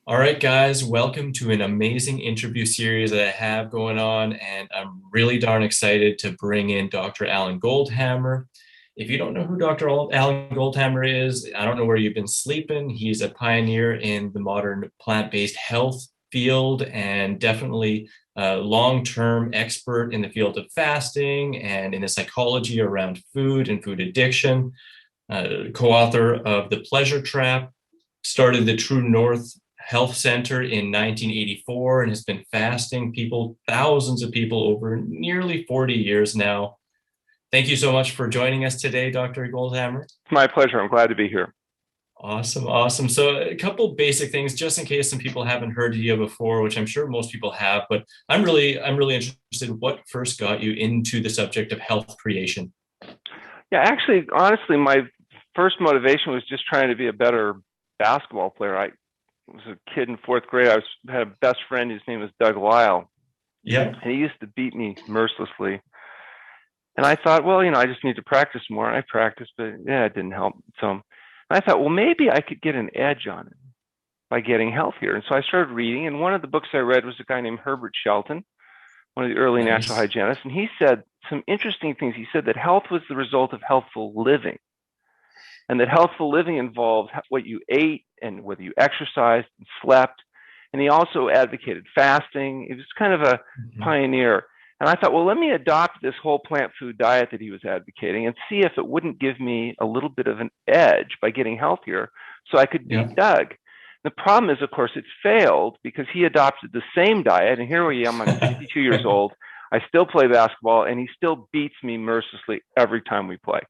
All right, guys, welcome to an amazing interview series that I have going on, and I'm really darn excited to bring in Dr. Alan Goldhamer. If you don't know who Dr. Alan Goldhamer is, I don't know where you've been sleeping. He's a pioneer in the modern plant-based health field and definitely a long-term expert in the field of fasting and in the psychology around food and food addiction. Co-author of The Pleasure Trap, started the TrueNorth Health Center in 1984 and has been fasting people, thousands of people over nearly 40 years now. Thank you so much for joining us today, Dr. Goldhamer. It's my pleasure. I'm glad to be here. Awesome, awesome. So a couple basic things, just in case some people haven't heard of you before, which I'm sure most people have, but I'm really interested in what first got you into the subject of health creation. Yeah, actually, honestly, my first motivation was just trying to be a better basketball player. I was a kid in fourth grade. Had a best friend. His name was Doug Lisle, Yeah. and he used to beat me mercilessly. And I thought, well, I just need to practice more. And I practiced, but yeah, it didn't help. So I thought, well, maybe I could get an edge on it by getting healthier. And so I started reading. And one of the books I read was a guy named Herbert Shelton, one of the early natural Nice. hygienists, and he said some interesting things. He said that health was the result of healthful living, and that healthful living involved what you ate and whether you exercised and slept. And he also advocated fasting. He was kind of a Mhm. pioneer. And I thought, well, let me adopt this whole plant food diet that he was advocating and see if it wouldn't give me a little bit of an edge by getting healthier so I could beat Yeah. Doug. The problem is, of course, it failed because he adopted the same diet. And here I am, I'm 62 years old. I still play basketball, and he still beats me mercilessly every time we play.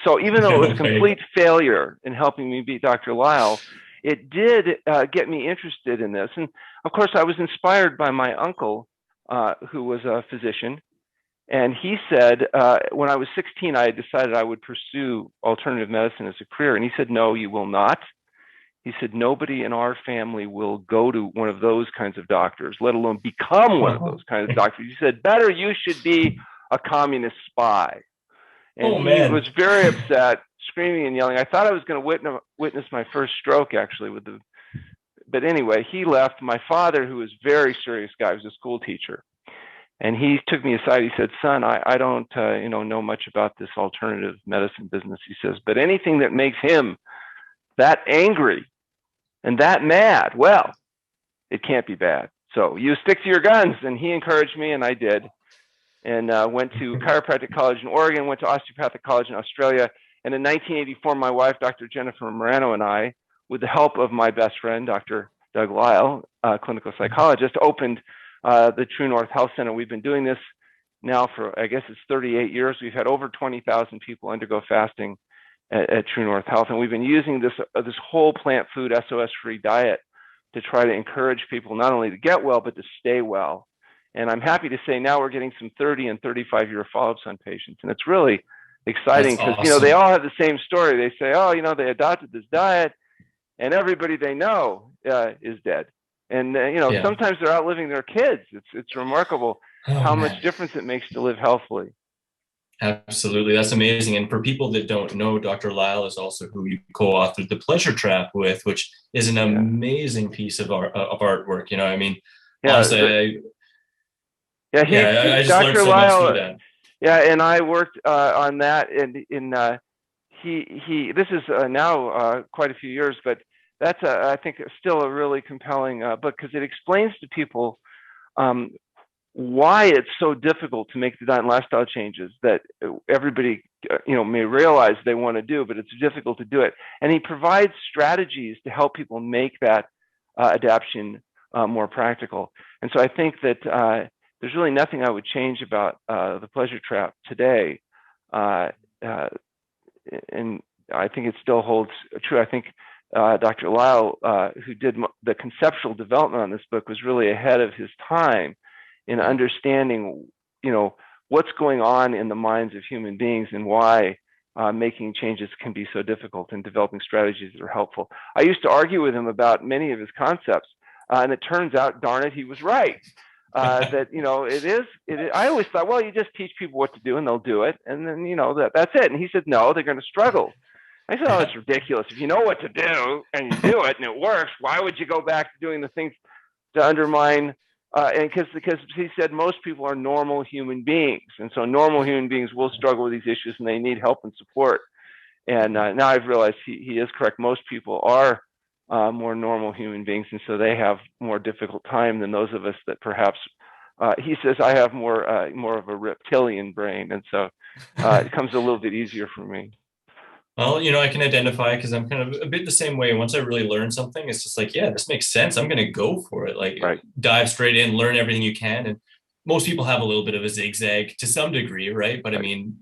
So even though it was No a way. complete failure in helping me beat Dr. Lisle, it did get me interested in this. And of course, I was inspired by my uncle, who was a physician. And he said, when I was 16, I had decided I would pursue alternative medicine as a career. And he said, no, you will not. He said, nobody in our family will go to one of those kinds of doctors, let alone become one of those kinds of doctors. He said, better you should be a communist spy. And Oh he was man. very upset, screaming and yelling. I thought I was going to witness my first stroke, actually, but anyway, he left. My father, who was a very serious guy, was a school teacher. And he took me aside. He said, son, I don't know much about this alternative medicine business, he says, but anything that makes him that angry and that mad, well, it can't be bad. So you stick to your guns. And he encouraged me, and I did. And went to chiropractic college in Oregon, went to osteopathic college in Australia. And in 1984, my wife, Dr. Jennifer Morano, and I, with the help of my best friend, Dr. Doug Lisle, clinical psychologist, opened the TrueNorth Health Center. We've been doing this now for, I guess it's 38 years. We've had over 20,000 people undergo fasting at TrueNorth Health. And we've been using this whole plant food SOS-free diet to try to encourage people not only to get well, but to stay well. And I'm happy to say now we're getting some 30 and 35-year follow-ups on patients. And it's really exciting That's because, they awesome. all have the same story. They say, oh, they adopted this diet and everybody they know is dead. And, Yeah. sometimes they're outliving their kids. It's remarkable Oh how much man. difference it makes to live healthfully. Absolutely. That's amazing. And for people that don't know, Dr. Lisle is also who you co-authored The Pleasure Trap with, which is an Yeah. amazing piece of art, of artwork. I mean, Yeah. honestly, Yeah. I just learned Dr. so much through Lisle, that. yeah. And I worked on that. And this is now quite a few years, but that's I think still a really compelling book because it explains to people um, why it's so difficult to make the diet and lifestyle changes that everybody may realize they want to do, but it's difficult to do it. And he provides strategies to help people make that adaptation more practical. And so I think that there's really nothing I would change about the pleasure trap today. Uh, uh, and I think it still holds true. I think Dr. Lisle, who did the conceptual development on this book, was really ahead of his time in Yeah. understanding, what's going on in the minds of human beings and why making changes can be so difficult and developing strategies that are helpful. I used to argue with him about many of his concepts, and it turns out, darn it, he was right. That it is. I always thought, well, you just teach people what to do and they'll do it, and then that's it. And he said, no, they're going to struggle. I said, oh, it's ridiculous. If you know what to do and you do it and it works, why would you go back to doing the things to undermine? And because he said most people are normal human beings, and so normal human beings will struggle with these issues and they need help and support. And now I've realized he is correct. Most people are more normal human beings, and so they have more difficult time than those of us that perhaps. He says I have more of a reptilian brain, and so it comes a little bit easier for me. Well, I can identify because I'm kind of a bit the same way. Once I really learn something, it's just like, yeah, this makes sense. I'm going to go for it. Like, Right. dive straight in, learn everything you can. And most people have a little bit of a zigzag to some degree, right? But I mean,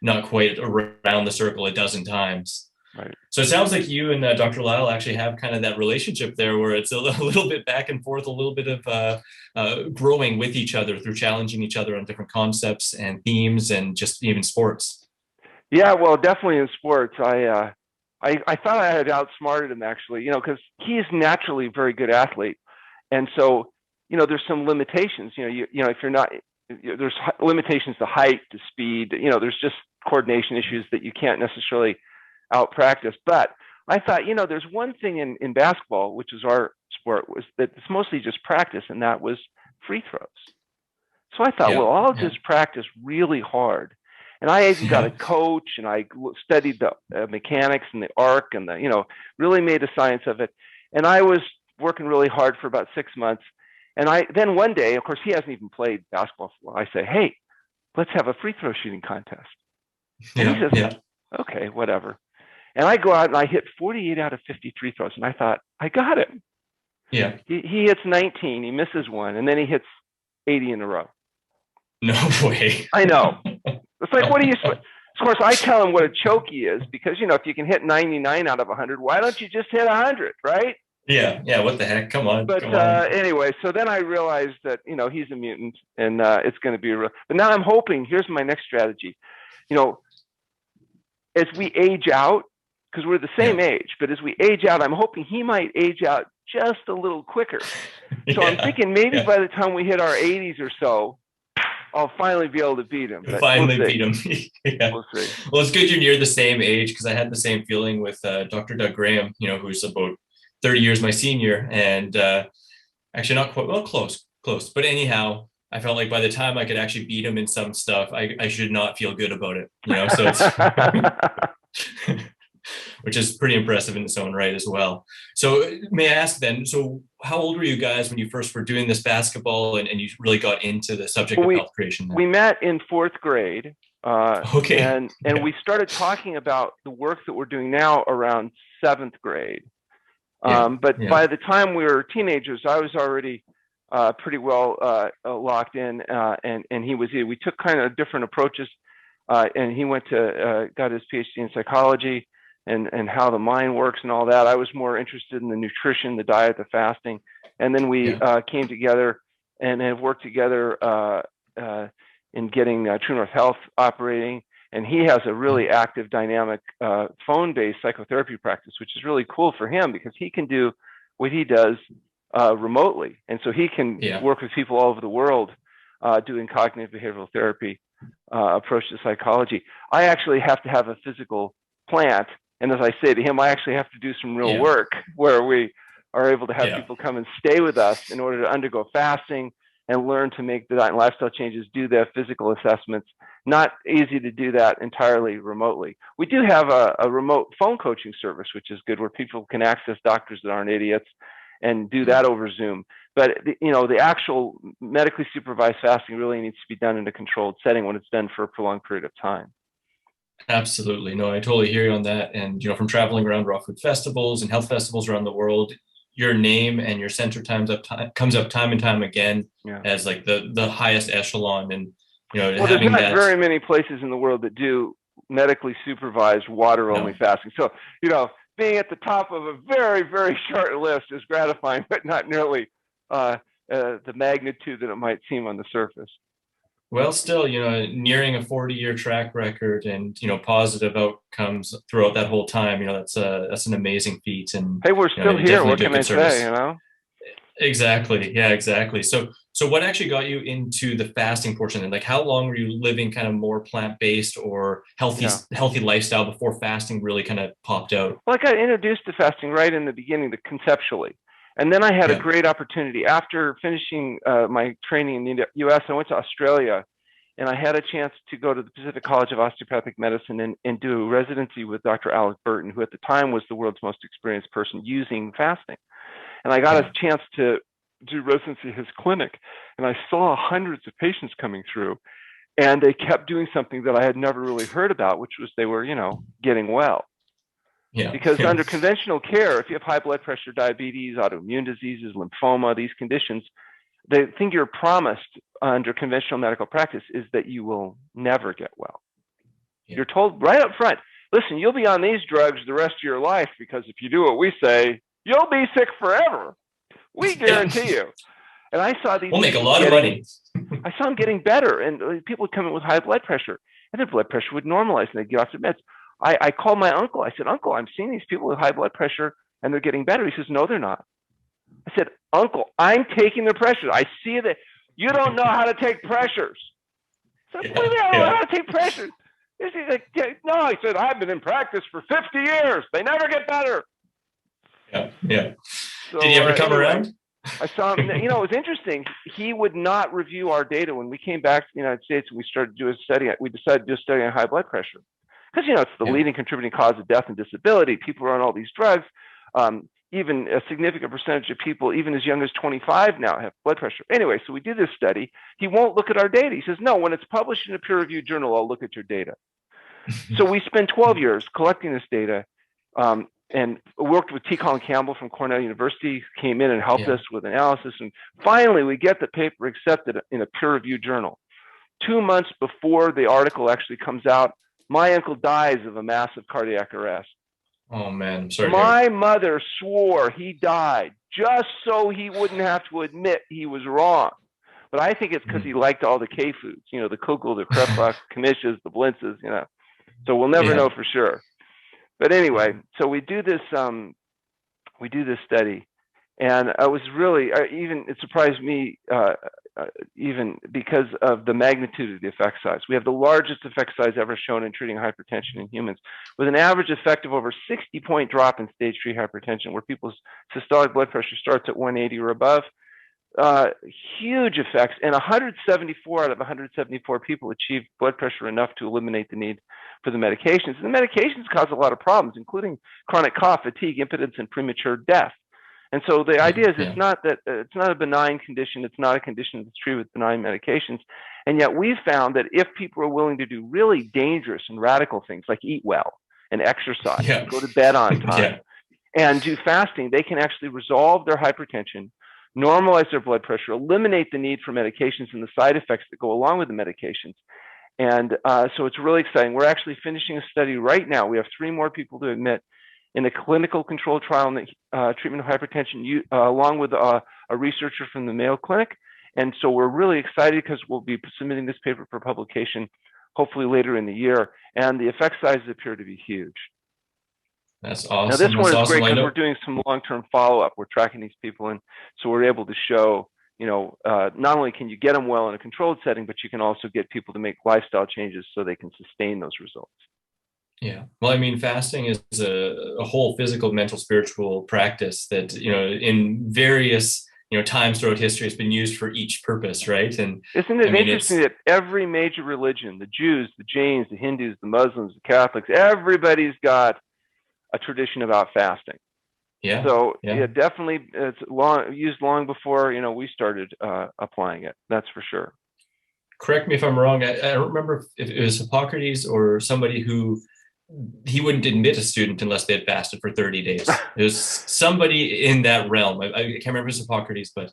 not quite around the circle a dozen times. Right. So it sounds like you and Dr. Lisle actually have kind of that relationship there where it's a little bit back and forth, a little bit of growing with each other through challenging each other on different concepts and themes and just even sports. Yeah, well, definitely in sports. I thought I had outsmarted him actually, because he is naturally a very good athlete, and so there's some limitations. If you're not, there's limitations to height, to speed. There's just coordination issues that you can't necessarily out practice. But I thought, there's one thing in basketball, which is our sport, was that it's mostly just practice, and that was free throws. So I thought, well, I'll just practice really hard. And I even got a coach, and I studied the mechanics and the arc, and really made a science of it. And I was working really hard for about 6 months. And then one day, of course, he hasn't even played basketball for a while. I say, hey, let's have a free throw shooting contest. And he says, okay, whatever. And I go out and I hit 48 out of 50 free throws. And I thought, I got him. Yeah. He hits 19, he misses one, and then he hits 80 in a row. No way. I know. It's like, what do you? Of course, I tell him what a choke he is, because if you can hit 99 out of 100, why don't you just hit 100, right? Yeah. What the heck? Come on. But come on. Anyway, so then I realized that he's a mutant, and it's going to be real. But now I'm hoping. Here's my next strategy. As we age out, because we're the same age, but as we age out, I'm hoping he might age out just a little quicker. So I'm thinking maybe by the time we hit our 80s or so, I'll finally be able to beat him. Finally beat him. We'll see. Well, it's good you're near the same age, because I had the same feeling with Dr. Doug Graham, who's about 30 years my senior, and actually not quite, well, close. But anyhow, I felt like by the time I could actually beat him in some stuff, I should not feel good about it, so it's which is pretty impressive in its own right as well. So may I ask then, so how old were you guys when you first were doing this basketball and you really got into the subject of health creation? We met in 4th grade. Okay. And we started talking about the work that we're doing now around 7th grade. But by the time we were teenagers, I was already pretty well locked in, and he was. We took kind of different approaches, and he went to got his PhD in psychology and how the mind works and all that. I was more interested in the nutrition, the diet, the fasting, and then we came together and have worked together in getting TrueNorth Health operating. And he has a really active, dynamic phone-based psychotherapy practice, which is really cool for him because he can do what he does remotely. And so he can work with people all over the world doing cognitive behavioral therapy approach to psychology. I actually have to have a physical plant. And as I say to him, I actually have to do some real work where we are able to have people come and stay with us in order to undergo fasting and learn to make the diet and lifestyle changes, do their physical assessments. Not easy to do that entirely remotely. We do have a remote phone coaching service, which is good, where people can access doctors that aren't idiots and do that over Zoom. But the actual medically supervised fasting really needs to be done in a controlled setting when it's done for a prolonged period of time. Absolutely. No, I totally hear you on that. And, from traveling around raw food festivals and health festivals around the world, your name and your center comes up time and time again as like the highest echelon. And, well, there's not very many places in the world that do medically supervised water-only fasting. So, being at the top of a very, very short list is gratifying, but not nearly the magnitude that it might seem on the surface. Well, still, nearing a 40-year track record and, positive outcomes throughout that whole time, that's an amazing feat. And hey, we're still here. What can I say, Exactly. Yeah, exactly. So So what actually got you into the fasting portion? And like, how long were you living kind of more plant-based or Yeah. healthy lifestyle before fasting really kind of popped out? Well, I got introduced to fasting right in the beginning, conceptually. And then I had a Yeah. great opportunity after finishing my training in the US. I went to Australia, and I had a chance to go to the Pacific College of Osteopathic Medicine and do residency with Dr. Alec Burton, who at the time was the world's most experienced person using fasting. And I got Yeah. a chance to do residency at his clinic, and I saw hundreds of patients coming through, and they kept doing something that I had never really heard about, which was they were, getting well. Yeah. Because Yeah. under conventional care, if you have high blood pressure, diabetes, autoimmune diseases, lymphoma, these conditions, the thing you're promised under conventional medical practice is that you will never get well. Yeah. You're told right up front, listen, you'll be on these drugs the rest of your life because if you do what we say, you'll be sick forever. We Yeah. guarantee you. And I saw these We'll make a people lot of money. I saw them getting better, and people would come in with high blood pressure, and their blood pressure would normalize, and they'd get off their meds. I called my uncle. I said, Uncle, I'm seeing these people with high blood pressure, and they're getting better. He says, No, they're not. I said, Uncle, I'm taking the pressures. I see that you don't know how to take pressures. I said, What do you Yeah. mean I don't know Yeah. how to take pressures? He's like, No, I said, I've been in practice for 50 years. They never get better. Yeah. Yeah. So Did he ever come anyway, around? I saw him. It was interesting. He would not review our data when we came back to the United States and we started to do a study. We decided to do a study on high blood pressure because it's the Yeah. leading contributing cause of death and disability. People are on all these drugs. Even a significant percentage of people, even as young as 25 now, have blood pressure. Anyway, so we did this study. He won't look at our data. He says, no, when it's published in a peer-reviewed journal, I'll look at your data. So we spent 12 years collecting this data and worked with T. Colin Campbell from Cornell University, came in and helped Yeah. us with analysis. And finally, we get the paper accepted in a peer-reviewed journal. 2 months before the article actually comes out, my uncle dies of a massive cardiac arrest. Oh man, I'm sorry to hear. My mother swore he died just so he wouldn't have to admit he was wrong. But I think it's because he liked all the K foods, the kugel, the kreplach, knishes, the blintzes, So we'll never Yeah. know for sure. But anyway, so we do this study, and I was really it surprised me even because of the magnitude of the effect size. We have the largest effect size ever shown in treating hypertension in humans, with an average effect of over 60-point drop in stage 3 hypertension, where people's systolic blood pressure starts at 180 or above. Huge effects, and 174 out of 174 people achieved blood pressure enough to eliminate the need for the medications. And the medications cause a lot of problems, including chronic cough, fatigue, impotence, and premature death. And so the idea is Yeah. it's not a benign condition. It's not a condition that's treated with benign medications. And yet we've found that if people are willing to do really dangerous and radical things like eat well and exercise, Yeah. and go to bed on time, Yeah. and do fasting, they can actually resolve their hypertension, normalize their blood pressure, eliminate the need for medications and the side effects that go along with the medications. And so it's really exciting. We're actually finishing a study right now. We have 3 more people to admit in a clinical control trial in the treatment of hypertension, along with a researcher from the Mayo Clinic. And so we're really excited because we'll be submitting this paper for publication hopefully later in the year. And the effect sizes appear to be huge. That's awesome. Now, this one is great I because know. we're doing some long-term follow-up. We're tracking these people, and so we're able to show, not only can you get them well in a controlled setting, but you can also get people to make lifestyle changes so they can sustain those results. Yeah. Well, I mean, fasting is a whole physical, mental, spiritual practice that, in various, times throughout history has been used for each purpose, right? And isn't it I mean, interesting that every major religion, the Jews, the Jains, the Hindus, the Muslims, the Catholics, everybody's got a tradition about fasting. Yeah. So Yeah. definitely it's used long before, we started applying it. That's for sure. Correct me if I'm wrong. I don't remember if it was Hippocrates or somebody who he wouldn't admit a student unless they had fasted for 30 days. There's somebody in that realm. I can't remember if it was Hippocrates, but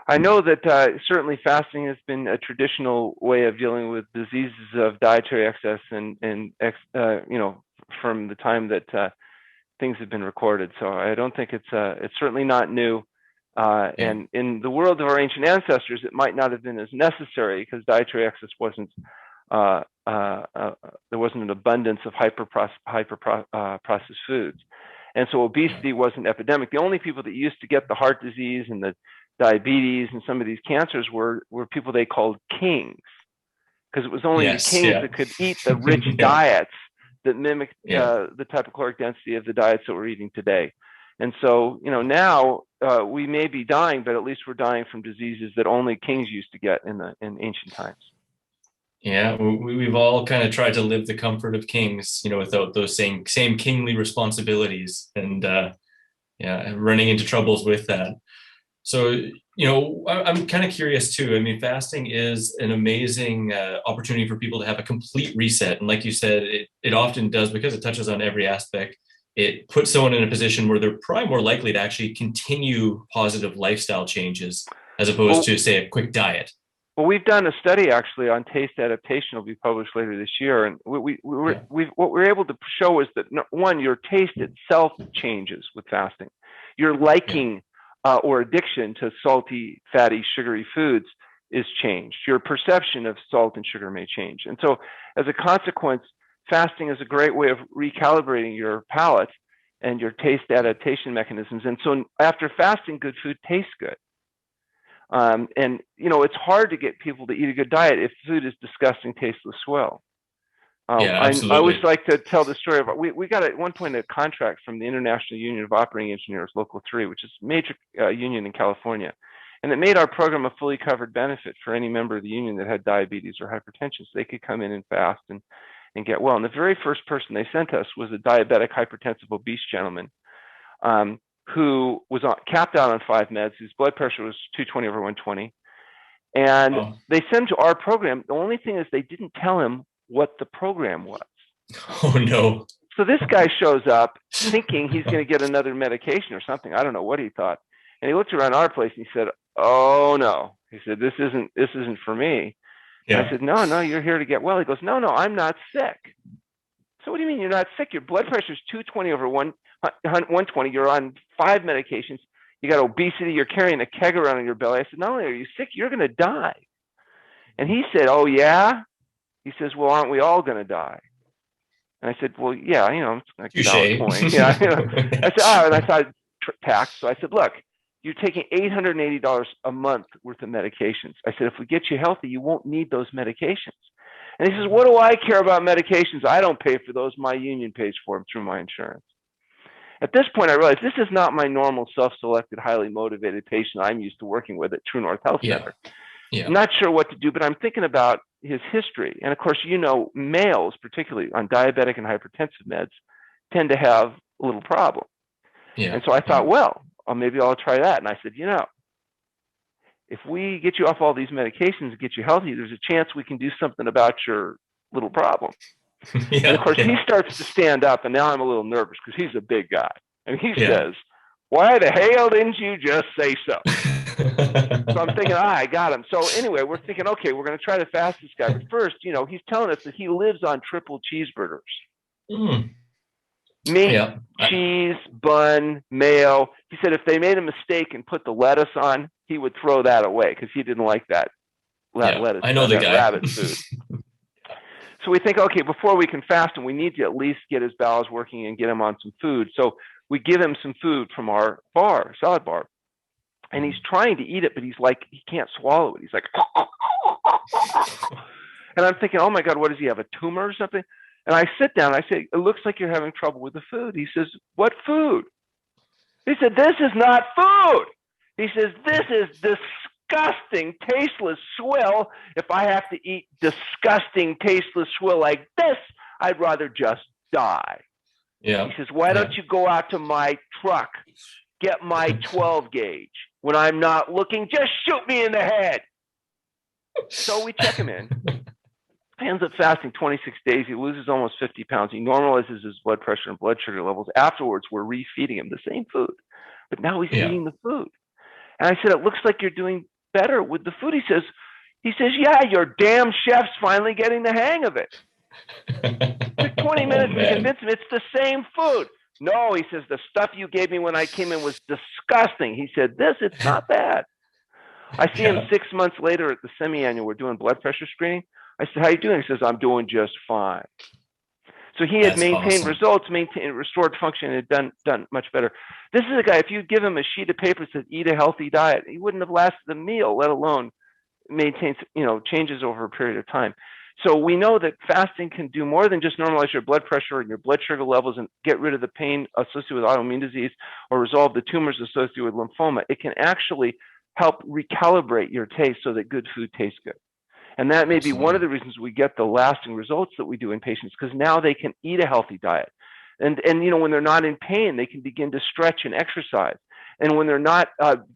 I know that certainly fasting has been a traditional way of dealing with diseases of dietary excess and from the time that things have been recorded. So I don't think it's certainly not new. And in the world of our ancient ancestors, it might not have been as necessary because dietary excess wasn't there wasn't an abundance of hyper processed foods, and so obesity was an epidemic. The only people that used to get the heart disease and the diabetes and some of these cancers were people they called kings, because it was only the kings that could eat the rich diets that mimic the type of caloric density of the diets that we're eating today. And so, now we may be dying, but at least we're dying from diseases that only kings used to get in ancient times. Yeah, we've all kind of tried to live the comfort of kings, without those same kingly responsibilities, and running into troubles with that. So, I'm kind of curious too. I mean, fasting is an amazing opportunity for people to have a complete reset. And like you said, it often does, because it touches on every aspect. It puts someone in a position where they're probably more likely to actually continue positive lifestyle changes as opposed to, say, a quick diet. Well, we've done a study actually on taste adaptation. Will be published later this year, and what we're able to show is that, one, your taste itself changes with fasting. Your liking or addiction to salty, fatty, sugary foods is changed. Your perception of salt and sugar may change, and so as a consequence, fasting is a great way of recalibrating your palate and your taste adaptation mechanisms. And so after fasting, good food tastes good. And it's hard to get people to eat a good diet if food is disgusting, tasteless swill. I always like to tell the story of, we got at one point a contract from the International Union of Operating Engineers, Local 3, which is a major union in California. And it made our program a fully covered benefit for any member of the union that had diabetes or hypertension. So they could come in and fast and get well. And the very first person they sent us was a diabetic, hypertensive, obese gentleman who was capped out on 5 meds. His blood pressure was 220/120. And they sent him to our program. The only thing is they didn't tell him what the program was. Oh, no. So this guy shows up thinking he's going to get another medication or something. I don't know what he thought. And he looked around our place and he said, "Oh, no." He said, this isn't for me. Yeah. I said, no, you're here to get well. He goes, no, I'm not sick. So what do you mean you're not sick? Your blood pressure is 220/120. You're on 5 medications. You got obesity. You're carrying a keg around in your belly. I said, not only are you sick, you're going to die. And he said, oh, yeah? He says, well, aren't we all going to die? And I said, well, yeah, it's like a valid point. Yeah, I said, and I thought tax. So I said, look, you're taking $880 a month worth of medications. I said, if we get you healthy, you won't need those medications. And he says, what do I care about medications? I don't pay for those. My union pays for them through my insurance. At this point, I realized this is not my normal self-selected, highly motivated patient I'm used to working with at TrueNorth Health Center. Yeah. I'm not sure what to do, but I'm thinking about his history. And of course, males, particularly on diabetic and hypertensive meds, tend to have a little problem. Yeah. And so I thought, well, maybe I'll try that. And I said, if we get you off all these medications and get you healthy, there's a chance we can do something about your little problem. And of course, he starts to stand up, and now I'm a little nervous because he's a big guy. And he says, why the hell didn't you just say so? So I'm thinking, I got him. So anyway, we're thinking, okay, we're going to try to fast this guy. But first, he's telling us that he lives on triple cheeseburgers. Meat, cheese, bun, mayo. He said if they made a mistake and put the lettuce on, he would throw that away because he didn't like that lettuce. I know the guy. Rabbit food. So we think, okay, before we can fast him, we need to at least get his bowels working and get him on some food. So we give him some food from our salad bar. And he's trying to eat it, but he's like, he can't swallow it. He's like, and I'm thinking, oh my God, what does he have, a tumor or something? And I sit down, I say, it looks like you're having trouble with the food. He says, what food? He said, this is not food. He says, this is disgusting, tasteless swill. If I have to eat disgusting, tasteless swill like this, I'd rather just die. Yeah. He says, why don't you go out to my truck, get my 12 gauge. When I'm not looking, just shoot me in the head. So we check him in. He ends up fasting 26 days. He loses almost 50 pounds. He normalizes his blood pressure and blood sugar levels. Afterwards, we're refeeding him the same food, but now he's eating the food. And I said, it looks like you're doing better with the food. He says, yeah, your damn chef's finally getting the hang of it. It took 20 minutes to convince him it's the same food. No, he says, the stuff you gave me when I came in was disgusting. He said, it's not bad. I see him 6 months later at the semi-annual. We're doing blood pressure screening. I said, how you doing? He says, I'm doing just fine. So he had That's maintained awesome. results, maintained restored function, and had done much better. This is a guy, if you give him a sheet of paper that says eat a healthy diet, he wouldn't have lasted a meal, let alone maintains, changes over a period of time. So we know that fasting can do more than just normalize your blood pressure and your blood sugar levels and get rid of the pain associated with autoimmune disease or resolve the tumors associated with lymphoma. It can actually help recalibrate your taste so that good food tastes good. And that may be one of Absolutely. the reasons we get the lasting results that we do in patients, because now they can eat a healthy diet. And when they're not in pain, they can begin to stretch and exercise. And when they're not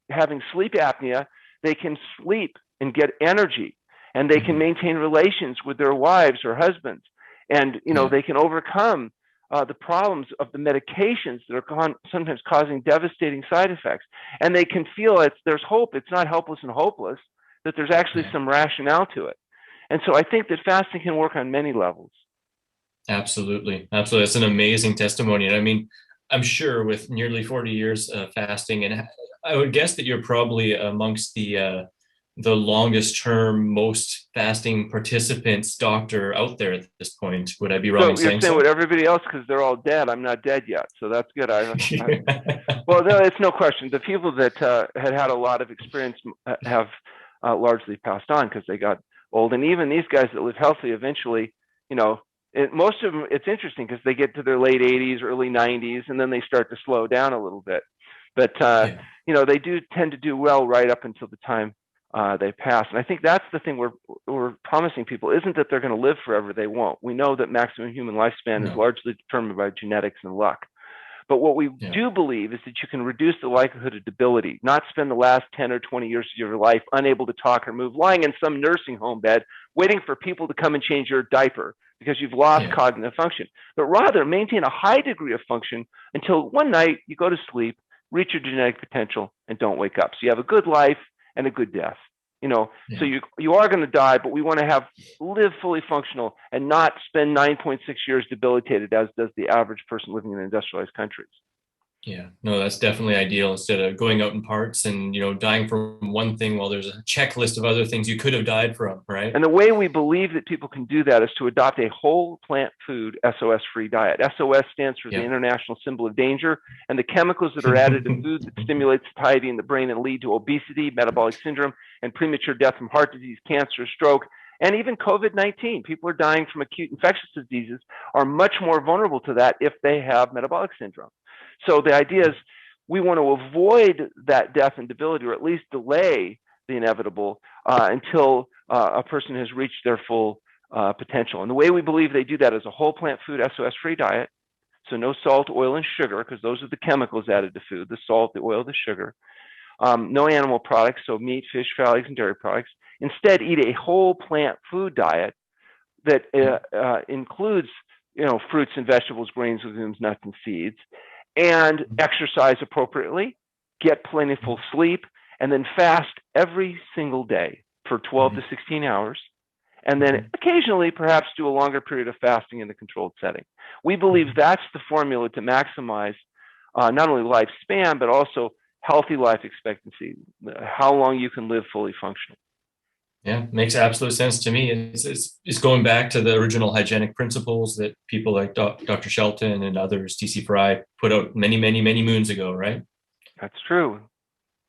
having sleep apnea, they can sleep and get energy, and they can Hmm. maintain relations with their wives or husbands. And Yeah. they can overcome the problems of the medications that are sometimes causing devastating side effects. And they can feel there's hope. It's not helpless and hopeless, that there's actually Yeah. some rationale to it. And so I think that fasting can work on many levels. Absolutely. Absolutely. It's an amazing testimony. And I mean, I'm sure with nearly 40 years of fasting, and I would guess that you're probably amongst the longest term, most fasting participants doctor out there at this point. Would I be wrong in So you're saying saying with so? everybody else, because they're all dead, I'm not dead yet. So that's good. Well, no, it's no question. The people that had a lot of experience have largely passed on because they got old. And even these guys that live healthy, eventually, most of them, it's interesting because they get to their late 80s, early 90s, and then they start to slow down a little bit. But, Yeah. they do tend to do well right up until the time they pass. And I think that's the thing we're promising people isn't that they're going to live forever. They won't. We know that maximum human lifespan is No. largely determined by genetics and luck. But what we Yeah. do believe is that you can reduce the likelihood of debility, not spend the last 10 or 20 years of your life unable to talk or move, lying in some nursing home bed, waiting for people to come and change your diaper because you've lost Yeah. cognitive function, but rather maintain a high degree of function until one night you go to sleep, reach your genetic potential, and don't wake up. So you have a good life and a good death. So Yeah. you are going to die, but we want to live fully functional and not spend 9.6 years debilitated as does the average person living in industrialized countries. Yeah, no, that's definitely ideal instead of going out in parts and, dying from one thing while there's a checklist of other things you could have died from, right? And the way we believe that people can do that is to adopt a whole plant food SOS free diet. SOS stands for the Yeah. International Symbol of Danger, and the chemicals that are added to food that stimulate satiety in the brain and lead to obesity, metabolic syndrome, and premature death from heart disease, cancer, stroke, and even COVID-19. People are dying from acute infectious diseases are much more vulnerable to that if they have metabolic syndrome. So the idea is we want to avoid that death and debility, or at least delay the inevitable until a person has reached their full potential. And the way we believe they do that is a whole plant food SOS free diet. So no salt, oil, and sugar, because those are the chemicals added to food, the salt, the oil, the sugar. No animal products, so meat, fish, fowl, eggs, and dairy products. Instead, eat a whole plant food diet that includes, fruits and vegetables, grains, legumes, nuts, and seeds, and exercise appropriately, get plentiful sleep, and then fast every single day for 12 to 16 hours, and then occasionally perhaps do a longer period of fasting in a controlled setting. We believe that's the formula to maximize not only lifespan, but also healthy life expectancy, how long you can live fully functional. Yeah, makes absolute sense to me. It's going back to the original hygienic principles that people like Dr. Shelton and others, TC Fry, put out many, many, many moons ago, right? That's true.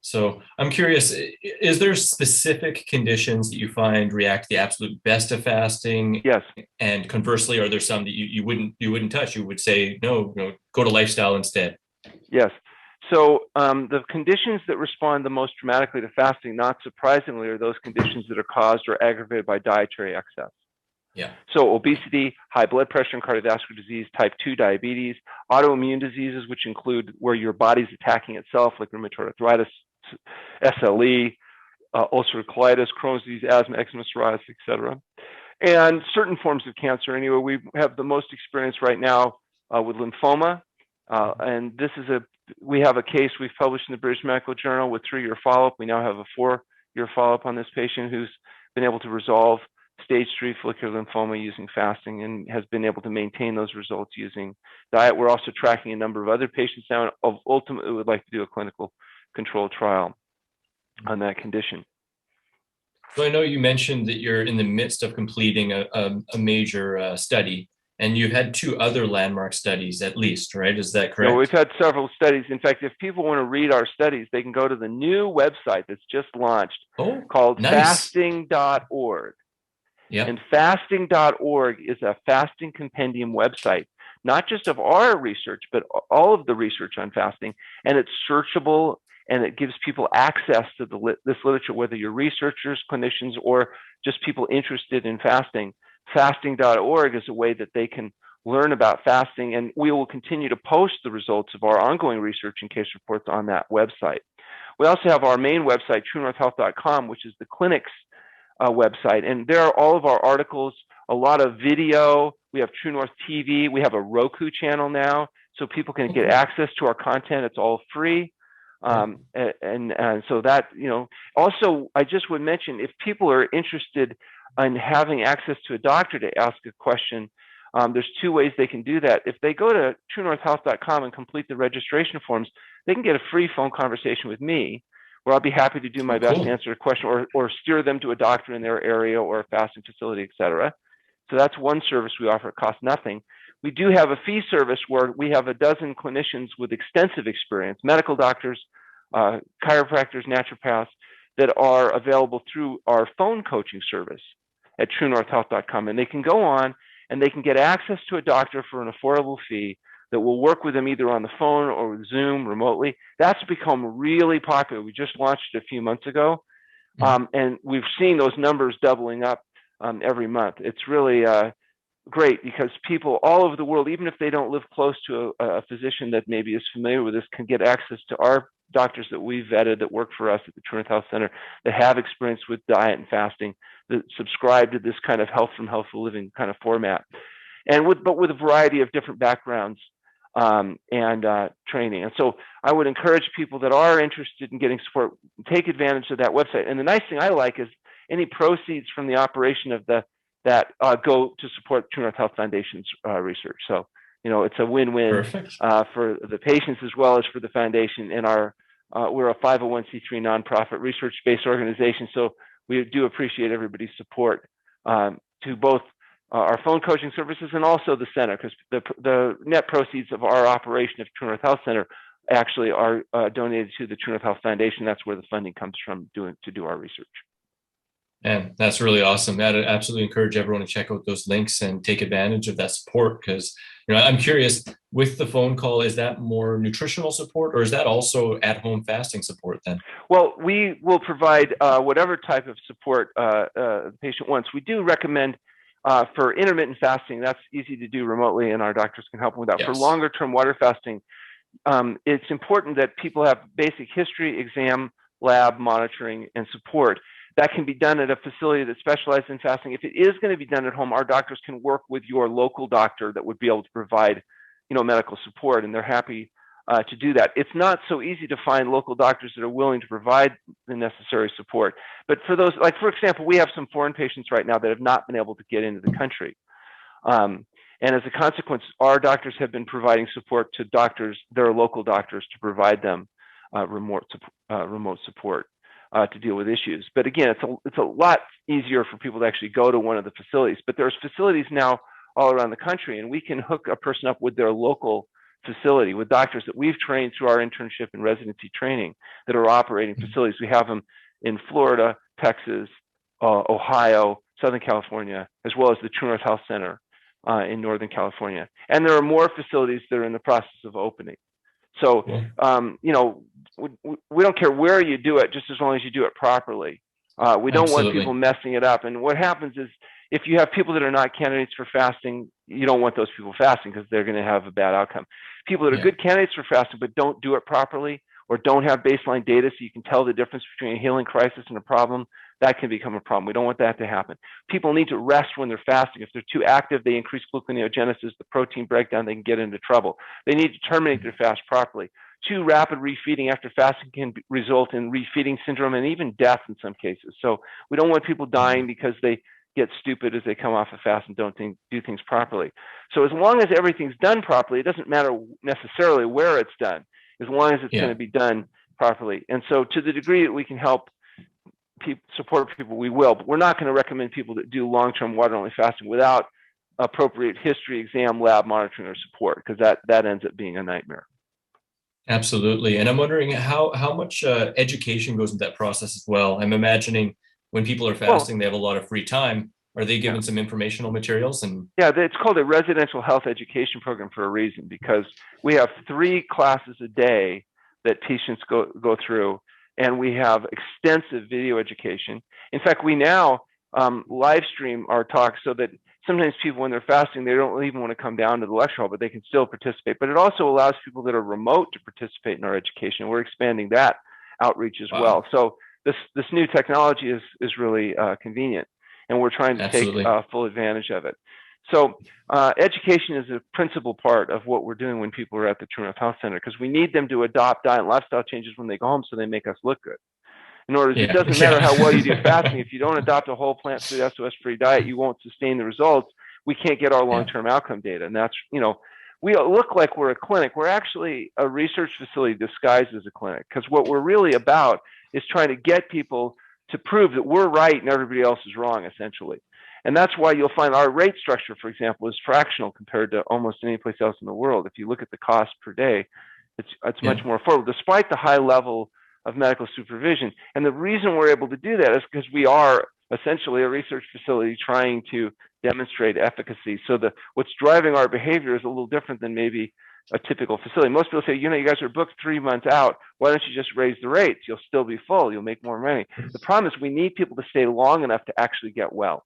So I'm curious, is there specific conditions that you find react the absolute best to fasting? Yes. And conversely, are there some that you wouldn't touch? You would say, no, go to lifestyle instead. Yes. So the conditions that respond the most dramatically to fasting, not surprisingly, are those conditions that are caused or aggravated by dietary excess. Yeah. So obesity, high blood pressure and cardiovascular disease, type 2 diabetes, autoimmune diseases, which include where your body's attacking itself, like rheumatoid arthritis, SLE, ulcerative colitis, Crohn's disease, asthma, eczema, psoriasis, etc. And certain forms of cancer. Anyway, we have the most experience right now with lymphoma. And we have a case we've published in the British Medical Journal with 3-year follow-up. We now have a 4-year follow-up on this patient who's been able to resolve stage 3 follicular lymphoma using fasting and has been able to maintain those results using diet. We're also tracking a number of other patients now and ultimately would like to do a clinical control trial on that condition. So I know you mentioned that you're in the midst of completing a major study. And you've had two other landmark studies at least, right? Is that No, we've correct? had several studies. In fact, if people want to read our studies, they can go to the new website that's just launched Oh, called nice. fasting.org. And Yep. fasting.org is a fasting compendium website, not just of our research, but all of the research on fasting. And it's searchable, and it gives people access to this literature, whether you're researchers, clinicians, or just people interested in fasting. Fasting.org is a way that they can learn about fasting, and we will continue to post the results of our ongoing research and case reports on that website. We also have our main website, TrueNorthHealth.com, which is the clinic's website. And there are all of our articles, a lot of video. We have True North TV. We have a Roku channel now, so people can Oh, get cool. access to our content. It's all free. Yep. And so that, also, I just would mention, if people are interested in having access to a doctor to ask a question, there's two ways they can do that. If they go to TrueNorthHealth.com and complete the registration forms, they can get a free phone conversation with me, where I'll be happy to do my Oh, best to cool. answer a question, or steer them to a doctor in their area or a fasting facility, et cetera. So that's one service we offer. It costs nothing. We do have a fee service where we have a dozen clinicians with extensive experience, medical doctors, chiropractors, naturopaths, that are available through our phone coaching service at TrueNorthHealth.com. And they can go on and they can get access to a doctor for an affordable fee that will work with them either on the phone or with Zoom remotely. That's become really popular. We just launched it a few months ago, Mhm. and we've seen those numbers doubling up every month. It's really great, because people all over the world, even if they don't live close to a physician that maybe is familiar with this, can get access to our doctors that we've vetted that work for us at the TrueNorth Health Center, that have experience with diet and fasting, that subscribe to this kind of health from healthful living kind of format, and with a variety of different backgrounds and training. And so I would encourage people that are interested in getting support, take advantage of that website. And the nice thing I like is any proceeds from the operation of that go to support True North Health Foundation's research. So, it's a win-win Perfect. for the patients as well as for the foundation. And we're a 501c3 nonprofit research-based organization, so we do appreciate everybody's support to both our phone coaching services and also the center, because the net proceeds of our operation of True North Health Center actually are donated to the True North Health Foundation. That's where the funding comes from to do our research. And that's really awesome. I'd absolutely encourage everyone to check out those links and take advantage of that support because, I'm curious with the phone call, is that more nutritional support or is that also at home fasting support then? Well, we will provide whatever type of support the patient wants. We do recommend for intermittent fasting, that's easy to do remotely, and our doctors can help them with that. For Yes. longer term water fasting, it's important that people have basic history, exam, lab monitoring, and support. That can be done at a facility that specializes in fasting. If it is going to be done at home, our doctors can work with your local doctor that would be able to provide, medical support, and they're happy to do that. It's not so easy to find local doctors that are willing to provide the necessary support. But for those, like for example, we have some foreign patients right now that have not been able to get into the country. And as a consequence, our doctors have been providing support to doctors, their local doctors, to provide them remote support to deal with issues. But again, it's a lot easier for people to actually go to one of the facilities. But there's facilities now all around the country, and we can hook a person up with their local facility, with doctors that we've trained through our internship and residency training that are operating facilities. We have them in Florida, Texas, Ohio, Southern California, as well as the True North Health Center in Northern California. And there are more facilities that are in the process of opening. So, Cool. we don't care where you do it, just as long as you do it properly. We don't want people Absolutely. messing it up. And what happens is, if you have people that are not candidates for fasting, you don't want those people fasting because they're going to have a bad outcome. People that are Yeah. good candidates for fasting but don't do it properly, or don't have baseline data so you can tell the difference between a healing crisis and a problem, that can become a problem. We don't want that to happen. People need to rest when they're fasting. If they're too active, they increase gluconeogenesis, the protein breakdown, they can get into trouble. They need to terminate their fast properly. Too rapid refeeding after fasting can result in refeeding syndrome and even death in some cases. So we don't want people dying because they get stupid as they come off a fast and don't do things properly. So as long as everything's done properly, it doesn't matter necessarily where it's done, as long as it's going Yeah. to be done properly. And so to the degree that we can help support people, we will. But we're not going to recommend people that do long-term water-only fasting without appropriate history, exam, lab monitoring, or support, because that ends up being a nightmare. Absolutely. And I'm wondering how much education goes into that process as well. I'm imagining when people are Well, fasting, they have a lot of free time. Are they yeah. given some informational materials? And Yeah, it's called a residential health education program for a reason, because we have 3 classes a day that patients go through, and we have extensive video education. In fact, we now live stream our talks so that sometimes people, when they're fasting, they don't even want to come down to the lecture hall, but they can still participate. But it also allows people that are remote to participate in our education. We're expanding that outreach as well. wow, So this new technology is really convenient, and we're trying to take absolutely. full advantage of it. So education is a principal part of what we're doing when people are at the TrueNorth Health Center, because we need them to adopt diet and lifestyle changes when they go home so they make us look good. In other words, it Yeah, doesn't matter how well you do yeah. fasting. If you don't adopt a whole plant food SOS-free diet, you won't sustain the results. We can't get our Yeah, long-term outcome data. And that's, we look like we're a clinic. We're actually a research facility disguised as a clinic, because what we're really about is trying to get people to prove that we're right and everybody else is wrong, essentially. And that's why you'll find our rate structure, for example, is fractional compared to almost any place else in the world. If you look at the cost per day, it's much yeah, more affordable, despite the high level of medical supervision. And the reason we're able to do that is because we are essentially a research facility trying to demonstrate efficacy. So what's driving our behavior is a little different than maybe a typical facility. Most people say, you guys are booked 3 months out. Why don't you just raise the rates? You'll still be full. You'll make more money. The problem is we need people to stay long enough to actually get well.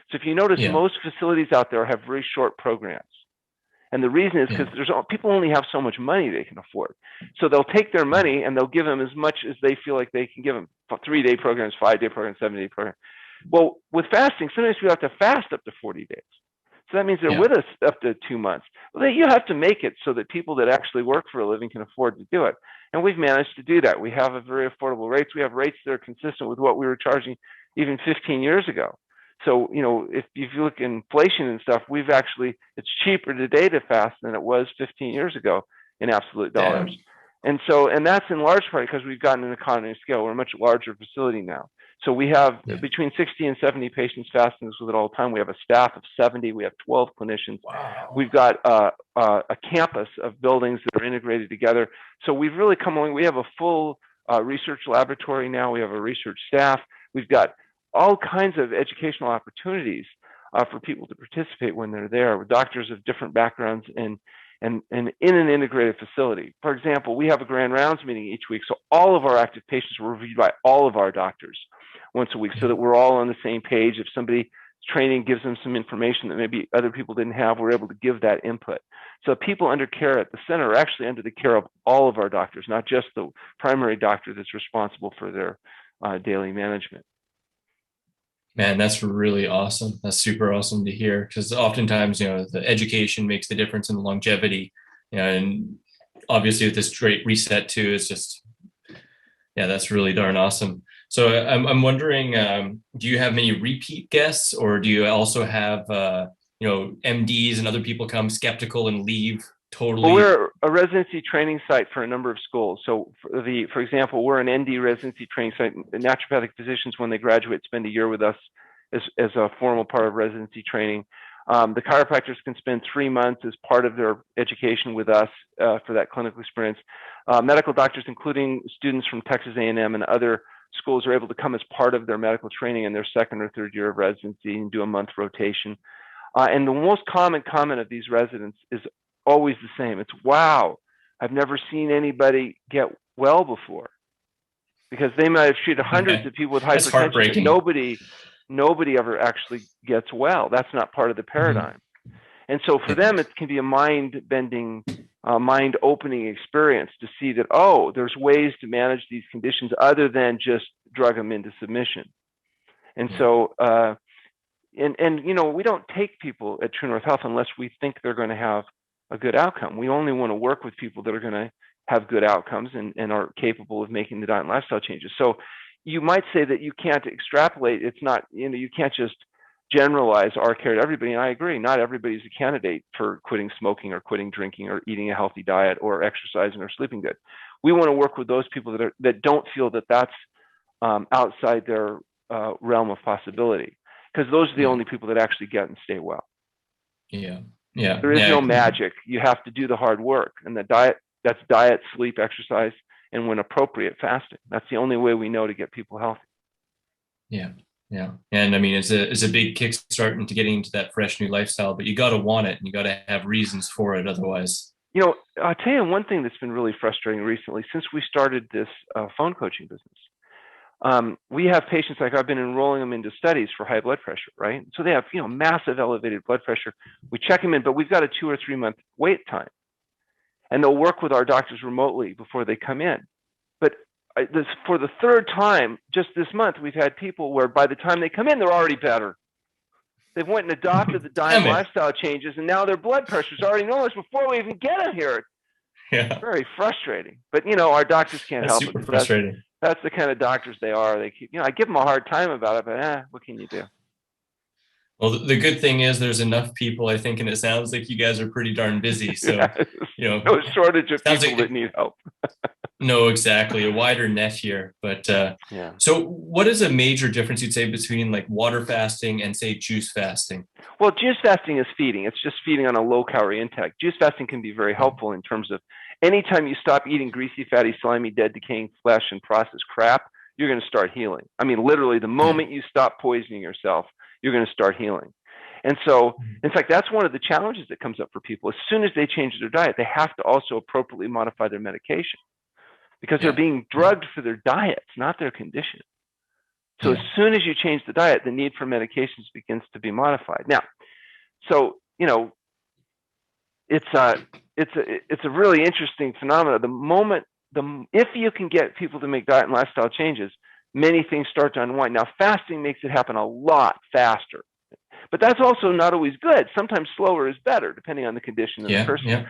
So if you notice, yeah, most facilities out there have very short programs. And the reason is yeah, because people only have so much money they can afford. So they'll take their money and they'll give them as much as they feel like they can give them. 3-day programs, 5-day programs, 7-day programs. Well, with fasting, sometimes we have to fast up to 40 days. So that means they're yeah, with us up to 2 months. Well, you have to make it so that people that actually work for a living can afford to do it. And we've managed to do that. We have a very affordable rates. We have rates that are consistent with what we were charging even 15 years ago. So, if you look at inflation and stuff, it's cheaper today to fast than it was 15 years ago in absolute dollars. damn, And that's in large part because we've gotten an economy of scale. We're a much larger facility now. So we have yeah, between 60 and 70 patients fasting with it all the time. We have a staff of 70. We have 12 clinicians. wow, We've got a campus of buildings that are integrated together. So we've really come along. We have a full research laboratory now. We have a research staff. We've got all kinds of educational opportunities for people to participate when they're there, with doctors of different backgrounds and in an integrated facility. For example, we have a grand rounds meeting each week, so all of our active patients are reviewed by all of our doctors once a week, so that we're all on the same page. If somebody's training gives them some information that maybe other people didn't have, we're able to give that input. So people under care at the center are actually under the care of all of our doctors, not just the primary doctor that's responsible for their daily management. man, that's really awesome. That's super awesome to hear, because oftentimes, the education makes the difference in the longevity. And obviously with this great reset too, it's just, yeah, that's really darn awesome. So I'm wondering, do you have many repeat guests, or do you also have, MDs and other people come skeptical and leave Well, totally? we're a residency training site for a number of schools. So, for example, we're an ND residency training site. Naturopathic physicians, when they graduate, spend a year with us as a formal part of residency training. The chiropractors can spend 3 months as part of their education with us for that clinical experience. Medical doctors, including students from Texas A&M and other schools, are able to come as part of their medical training in their second or third year of residency and do a month rotation. And the most common comment of these residents is always the same. It's, wow, I've never seen anybody get well before. Because they might have treated hundreds of people with That's hypertension, but heartbreaking. nobody ever actually gets well. That's not part of the Mhm. paradigm. And so for Yeah, them, it can be a mind-bending, mind-opening experience to see that, oh, there's ways to manage these conditions other than just drug them into submission. And yeah, so, we don't take people at TrueNorth Health unless we think they're going to have a good outcome. We only want to work with people that are going to have good outcomes and are capable of making the diet and lifestyle changes. So you might say that you can't extrapolate. It's not, you can't just generalize our care to everybody. And I agree, not everybody's a candidate for quitting smoking or quitting drinking or eating a healthy diet or exercising or sleeping good. We want to work with those people that don't feel that that's outside their realm of possibility, because those are the yeah. only people that actually get and stay well. Yeah. Yeah. There is Yeah. no magic. You have to do the hard work, and the diet, that's diet, sleep, exercise, and when appropriate, fasting. That's the only way we know to get people healthy. Yeah. Yeah. And I mean, it's a big kickstart into getting into that fresh new lifestyle, but you got to want it and you got to have reasons for it. Otherwise, I'll tell you one thing that's been really frustrating recently since we started this phone coaching business. We have patients, like I've been enrolling them into studies for high blood pressure, right? So they have, massive elevated blood pressure. We check them in, but we've got a 2 or 3 month wait time, and they'll work with our doctors remotely before they come in. But for the third time just this month, we've had people where by the time they come in, they're already better. They've went and adopted the diet and lifestyle changes, and now their blood pressure's already normalized before we even get them here. yeah, Very frustrating. But our doctors can't that's help it. super frustrating. That's the kind of doctors they are. They keep, I give them a hard time about it, but what can you do? Well, the good thing is there's enough people, I think, and it sounds like you guys are pretty darn busy. So, Yes. No shortage of people like, that need help. No, exactly. A wider net here. But Yeah. so what is a major difference you'd say between like water fasting and say juice fasting? Well, juice fasting is feeding. It's just feeding on a low calorie intake. Juice fasting can be very helpful in terms of anytime you stop eating greasy, fatty, slimy, dead, decaying flesh and processed crap, you're going to start healing. I mean, literally, the moment you stop poisoning yourself, you're going to start healing. And so, in fact, that's one of the challenges that comes up for people. As soon as they change their diet, they have to also appropriately modify their medication because they're being drugged for their diets, not their condition. So as soon as you change the diet, the need for medications begins to be modified. Now, so it's a really interesting phenomenon. The moment if you can get people to make diet and lifestyle changes, many things start to unwind. Now, fasting makes it happen a lot faster, but that's also not always good. Sometimes slower is better, depending on the condition of the person. Yeah.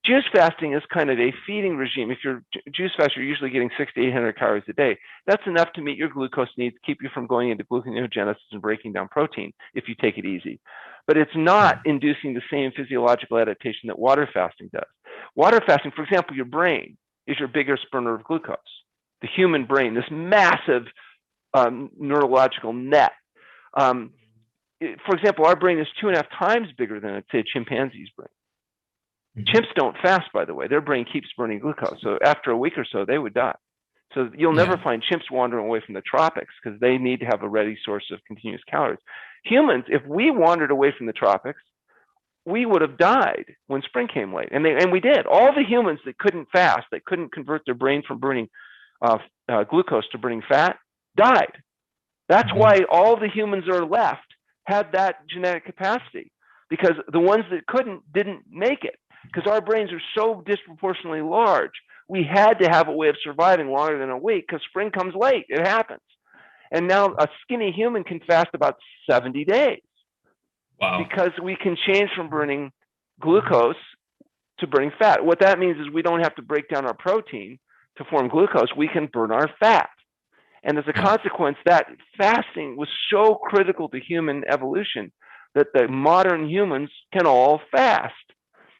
Juice fasting is kind of a feeding regime. If you're juice fast, you're usually getting 600 to 800 calories a day. That's enough to meet your glucose needs, keep you from going into gluconeogenesis and breaking down protein if you take it easy. But it's not inducing the same physiological adaptation that water fasting does. Water fasting, for example, your brain is your biggest burner of glucose. The human brain, this massive neurological net. For example, our brain is 2.5 times bigger than, say, a chimpanzee's brain. Chimps don't fast, by the way. Their brain keeps burning glucose. So after a week or so, they would die. So you'll never find chimps wandering away from the tropics because they need to have a ready source of continuous calories. Humans, if we wandered away from the tropics, we would have died when spring came late. And we did. All the humans that couldn't fast, that couldn't convert their brain from burning glucose to burning fat, died. That's why all the humans that are left had that genetic capacity, because the ones that couldn't didn't make it. Because our brains are so disproportionately large, we had to have a way of surviving longer than a week because spring comes late. It happens. And now a skinny human can fast about 70 days. Wow. Because we can change from burning glucose to burning fat. What that means is we don't have to break down our protein to form glucose. We can burn our fat. And as a consequence, that fasting was so critical to human evolution that the modern humans can all fast.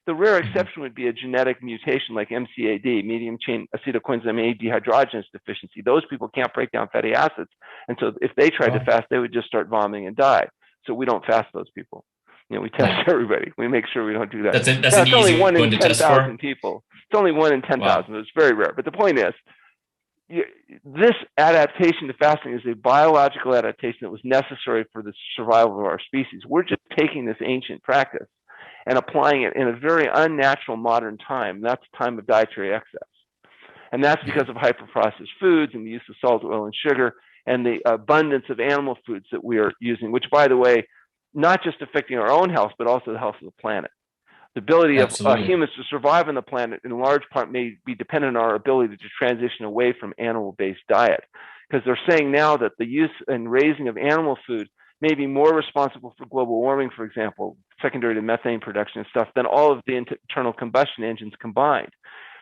The rare exception would be a genetic mutation like MCAD, medium chain acetocoenzyme A dehydrogenase deficiency. Those people can't break down fatty acids. And so if they tried to fast, they would just start vomiting and die. So we don't fast those people. We test everybody. We make sure we don't do that. That's it's only 1 in 10,000 people. It's only 1 in 10,000. It's very rare. But the point is, this adaptation to fasting is a biological adaptation that was necessary for the survival of our species. We're just taking this ancient practice and applying it in a very unnatural modern time. That's time of dietary excess. And that's because of hyper-processed foods and the use of salt, oil, and sugar, and the abundance of animal foods that we are using, which, by the way, not just affecting our own health, but also the health of the planet. The ability of humans to survive on the planet in large part may be dependent on our ability to transition away from animal-based diet. Because they're saying now that the use and raising of animal food may be more responsible for global warming, for example, secondary to methane production and stuff, than all of the internal combustion engines combined.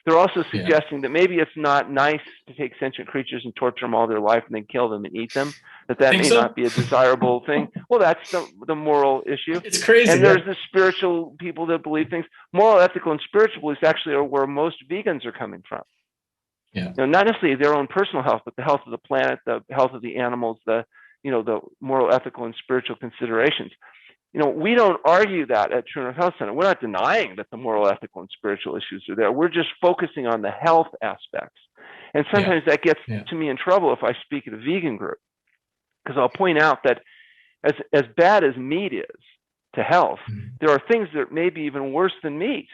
They're also suggesting that maybe it's not nice to take sentient creatures and torture them all their life and then kill them and eat them, that may not be a desirable thing. Well, that's the moral issue. It's crazy. And there's the spiritual people that believe things. Moral, ethical, and spiritual beliefs actually are where most vegans are coming from. Not necessarily their own personal health, but the health of the planet, the health of the animals, the moral, ethical, and spiritual considerations. we don't argue that at TrueNorth Health Center. We're not denying that the moral, ethical, and spiritual issues are there. We're just focusing on the health aspects. And sometimes that gets to me in trouble if I speak at a vegan group, because I'll point out that as bad as meat is to health, there are things that may be even worse than meat,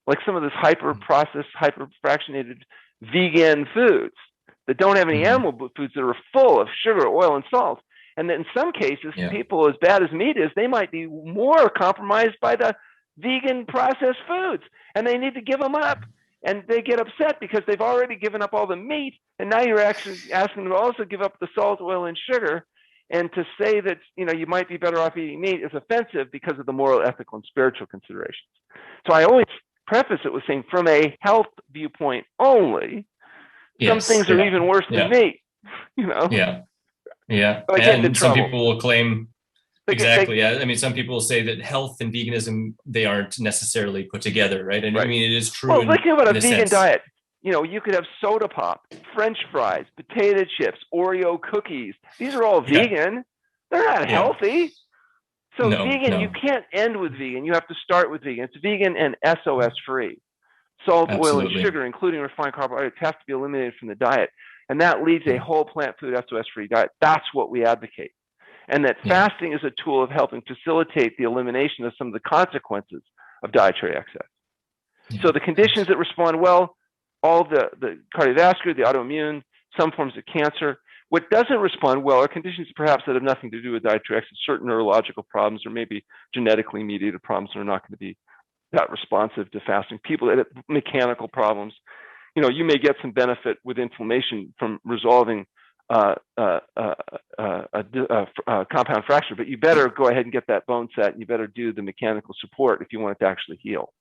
like some of this hyper-processed, hyper-fractionated vegan foods that don't have any animal foods, that are full of sugar, oil, and salt. And that in some cases, people, as bad as meat is, they might be more compromised by the vegan processed foods, and they need to give them up. And they get upset because they've already given up all the meat, and now you're actually asking them to also give up the salt, oil, and sugar. And to say that you might be better off eating meat is offensive because of the moral, ethical, and spiritual considerations. So I always preface it with saying, from a health viewpoint only, some things are even worse than meat. So and some people will claim I mean, some people will say that health and veganism, they aren't necessarily put together, right? And I mean, it is true. Well, thinking about a vegan diet, you could have soda pop, French fries, potato chips, Oreo cookies. These are all vegan. They're not healthy. So vegan, you can't end with vegan. You have to start with vegan. It's vegan and SOS free. Salt, oil, and sugar, including refined carbohydrates, have to be eliminated from the diet. And that leaves a whole plant food SOS free diet. That's what we advocate. And that fasting is a tool of helping facilitate the elimination of some of the consequences of dietary excess. So the conditions that respond well, all the cardiovascular, the autoimmune, some forms of cancer. What doesn't respond well are conditions perhaps that have nothing to do with dietary excess, certain neurological problems, or maybe genetically mediated problems that are not going to be that responsive to fasting. People that have mechanical problems. You may get some benefit with inflammation from resolving a compound fracture, but you better go ahead and get that bone set, and you better do the mechanical support if you want it to actually heal.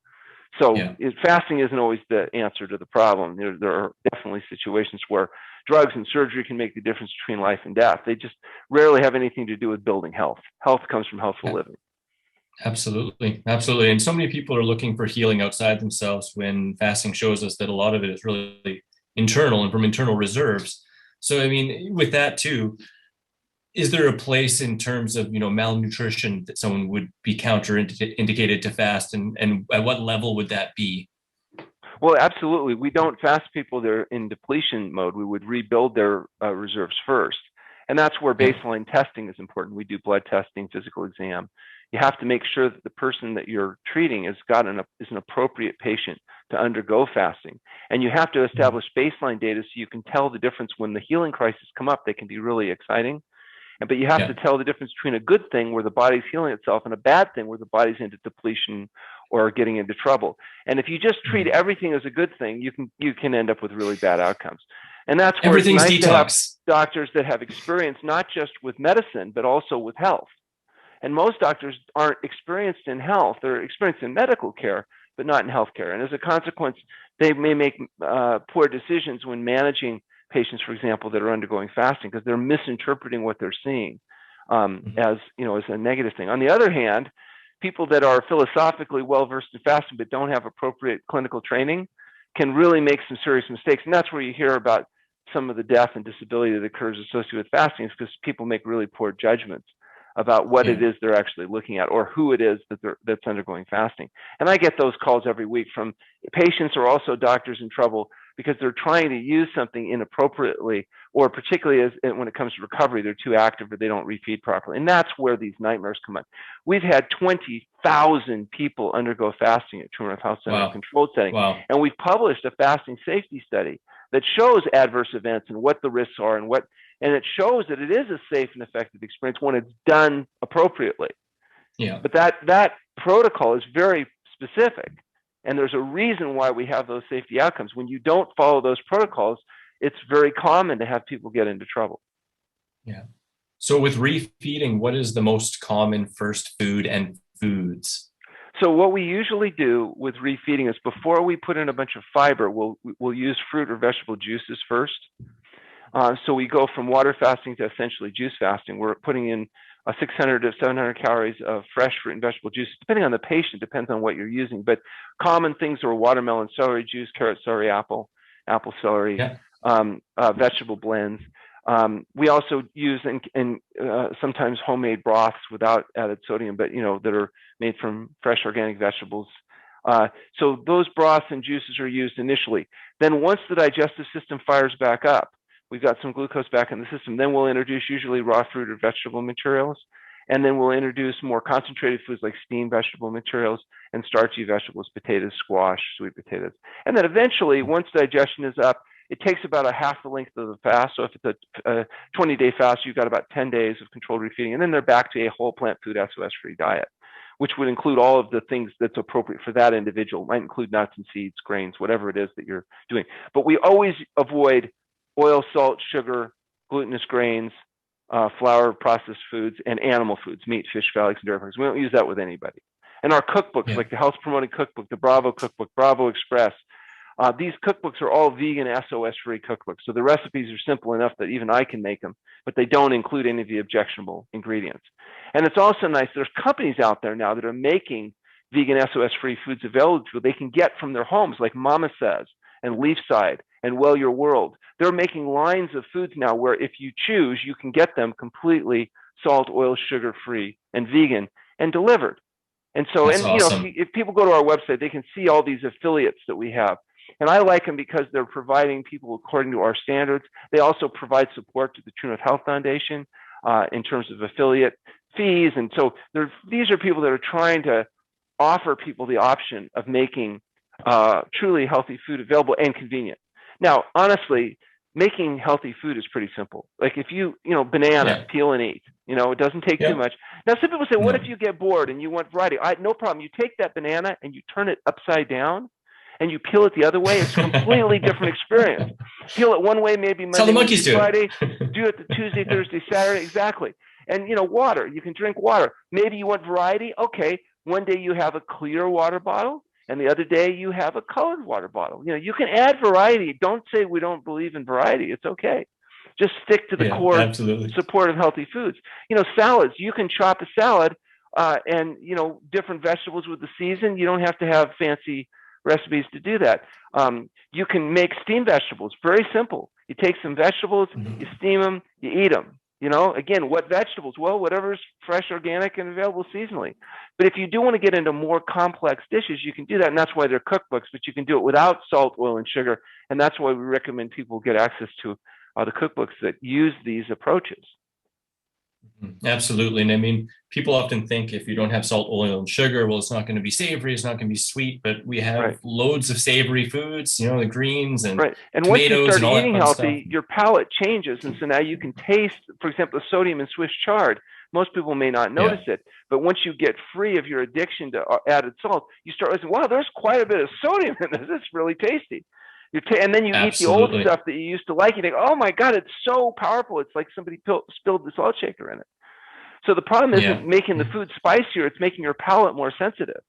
So fasting isn't always the answer to the problem. There are definitely situations where drugs and surgery can make the difference between life and death. They just rarely have anything to do with building health. Health comes from healthful living. Absolutely. Absolutely. And so many people are looking for healing outside themselves, when fasting shows us that a lot of it is really internal and from internal reserves. So, I mean, with that too, is there a place in terms of, malnutrition that someone would be counterindicated to fast, and at what level would that be? Well, absolutely. We don't fast people that are in depletion mode. We would rebuild their reserves first. And that's where baseline testing is important. We do blood testing, physical exam. You have to make sure that the person that you're treating is an appropriate patient to undergo fasting. And you have to establish baseline data so you can tell the difference when the healing crises come up. They can be really exciting. But you have to tell the difference between a good thing where the body's healing itself and a bad thing where the body's into depletion or getting into trouble. And if you just treat everything as a good thing, you can end up with really bad outcomes. And that's where everything's it's nice detox. to have doctors that have experience not just with medicine, but also with health. And most doctors aren't experienced in health. They're experienced in medical care, but not in healthcare. And as a consequence, they may make poor decisions when managing patients, for example, that are undergoing fasting, because they're misinterpreting what they're seeing as a negative thing. On the other hand, people that are philosophically well-versed in fasting but don't have appropriate clinical training can really make some serious mistakes. And that's where you hear about some of the death and disability that occurs associated with fasting, is because people make really poor judgments about what it is they're actually looking at, or who it is that's undergoing fasting. And I get those calls every week from patients, or also doctors in trouble because they're trying to use something inappropriately, or particularly when it comes to recovery, they're too active or they don't refeed properly. And that's where these nightmares come up. We've had 20,000 people undergo fasting at TrueNorth Health Center in a controlled setting. And we've published a fasting safety study that shows adverse events and what the risks are, and it shows that it is a safe and effective experience when it's done appropriately. But that protocol is very specific. And there's a reason why we have those safety outcomes. When you don't follow those protocols, it's very common to have people get into trouble. So with refeeding, what is the most common first food and foods? So what we usually do with refeeding is, before we put in a bunch of fiber, we'll use fruit or vegetable juices first. So we go from water fasting to essentially juice fasting. We're putting in 600 to 700 calories of fresh fruit and vegetable juice, depending on the patient, depends on what you're using. But common things are watermelon, celery juice, carrot, celery, apple celery, vegetable blends. We also use sometimes homemade broths without added sodium, but that are made from fresh organic vegetables. So those broths and juices are used initially. Then once the digestive system fires back up, we've got some glucose back in the system, then we'll introduce usually raw fruit or vegetable materials. And then we'll introduce more concentrated foods like steamed vegetable materials and starchy vegetables, potatoes, squash, sweet potatoes. And then eventually, once digestion is up, it takes about a half the length of the fast. So if it's a 20-day fast, you've got about 10 days of controlled refeeding. And then they're back to a whole plant food SOS-free diet, which would include all of the things that's appropriate for that individual. It might include nuts and seeds, grains, whatever it is that you're doing. But we always avoid oil, salt, sugar, glutinous grains, flour, processed foods, and animal foods, meat, fish, eggs, and dairy products. We don't use that with anybody. And our cookbooks, like the Health Promoting Cookbook, the Bravo Cookbook, Bravo Express, these cookbooks are all vegan SOS-free cookbooks. So the recipes are simple enough that even I can make them, but they don't include any of the objectionable ingredients. And it's also nice, there's companies out there now that are making vegan SOS-free foods available to they can get from their homes, like Mama Says and Leafside and Well Your World. They're making lines of foods now where if you choose, you can get them completely salt, oil, sugar-free and vegan and delivered. And so, That's awesome. if people go to our website, they can see all these affiliates that we have. And I like them because they're providing people according to our standards. They also provide support to the TrueNorth Health Foundation in terms of affiliate fees. And so these are people that are trying to offer people the option of making truly healthy food available and convenient. Now, honestly, making healthy food is pretty simple. Like if banana, peel and eat. It doesn't take too much. Now, some people say, what if you get bored and you want variety? No problem. You take that banana and you turn it upside down and you peel it the other way. It's a completely different experience. Peel it one way, maybe Monday, Wednesday, Friday. Do it the Tuesday, Thursday, Saturday. Exactly. And, water. You can drink water. Maybe you want variety. Okay. One day you have a clear water bottle. And the other day you have a colored water bottle. You can add variety. Don't say we don't believe in variety. It's okay. Just stick to the core support of healthy foods. Salads. You can chop a salad and different vegetables with the season. You don't have to have fancy recipes to do that. You can make steamed vegetables. Very simple. You take some vegetables, you steam them, you eat them. Again, what vegetables? Well, whatever's fresh, organic, and available seasonally. But if you do want to get into more complex dishes, you can do that. And that's why they're cookbooks, but you can do it without salt, oil, and sugar. And that's why we recommend people get access to the cookbooks that use these approaches. Absolutely. And I mean, people often think if you don't have salt, oil, and sugar, well, it's not going to be savory, it's not going to be sweet, but we have loads of savory foods, the greens and and tomatoes once you start and eating healthy, your palate changes. And so now you can taste, for example, the sodium in Swiss chard. Most people may not notice it, but once you get free of your addiction to added salt, you start listening, wow, there's quite a bit of sodium in this. It's really tasty. And then you eat the old stuff that you used to like. You think, oh my God, it's so powerful. It's like somebody spilled the salt shaker in it. So the problem isn't making the food spicier. It's making your palate more sensitive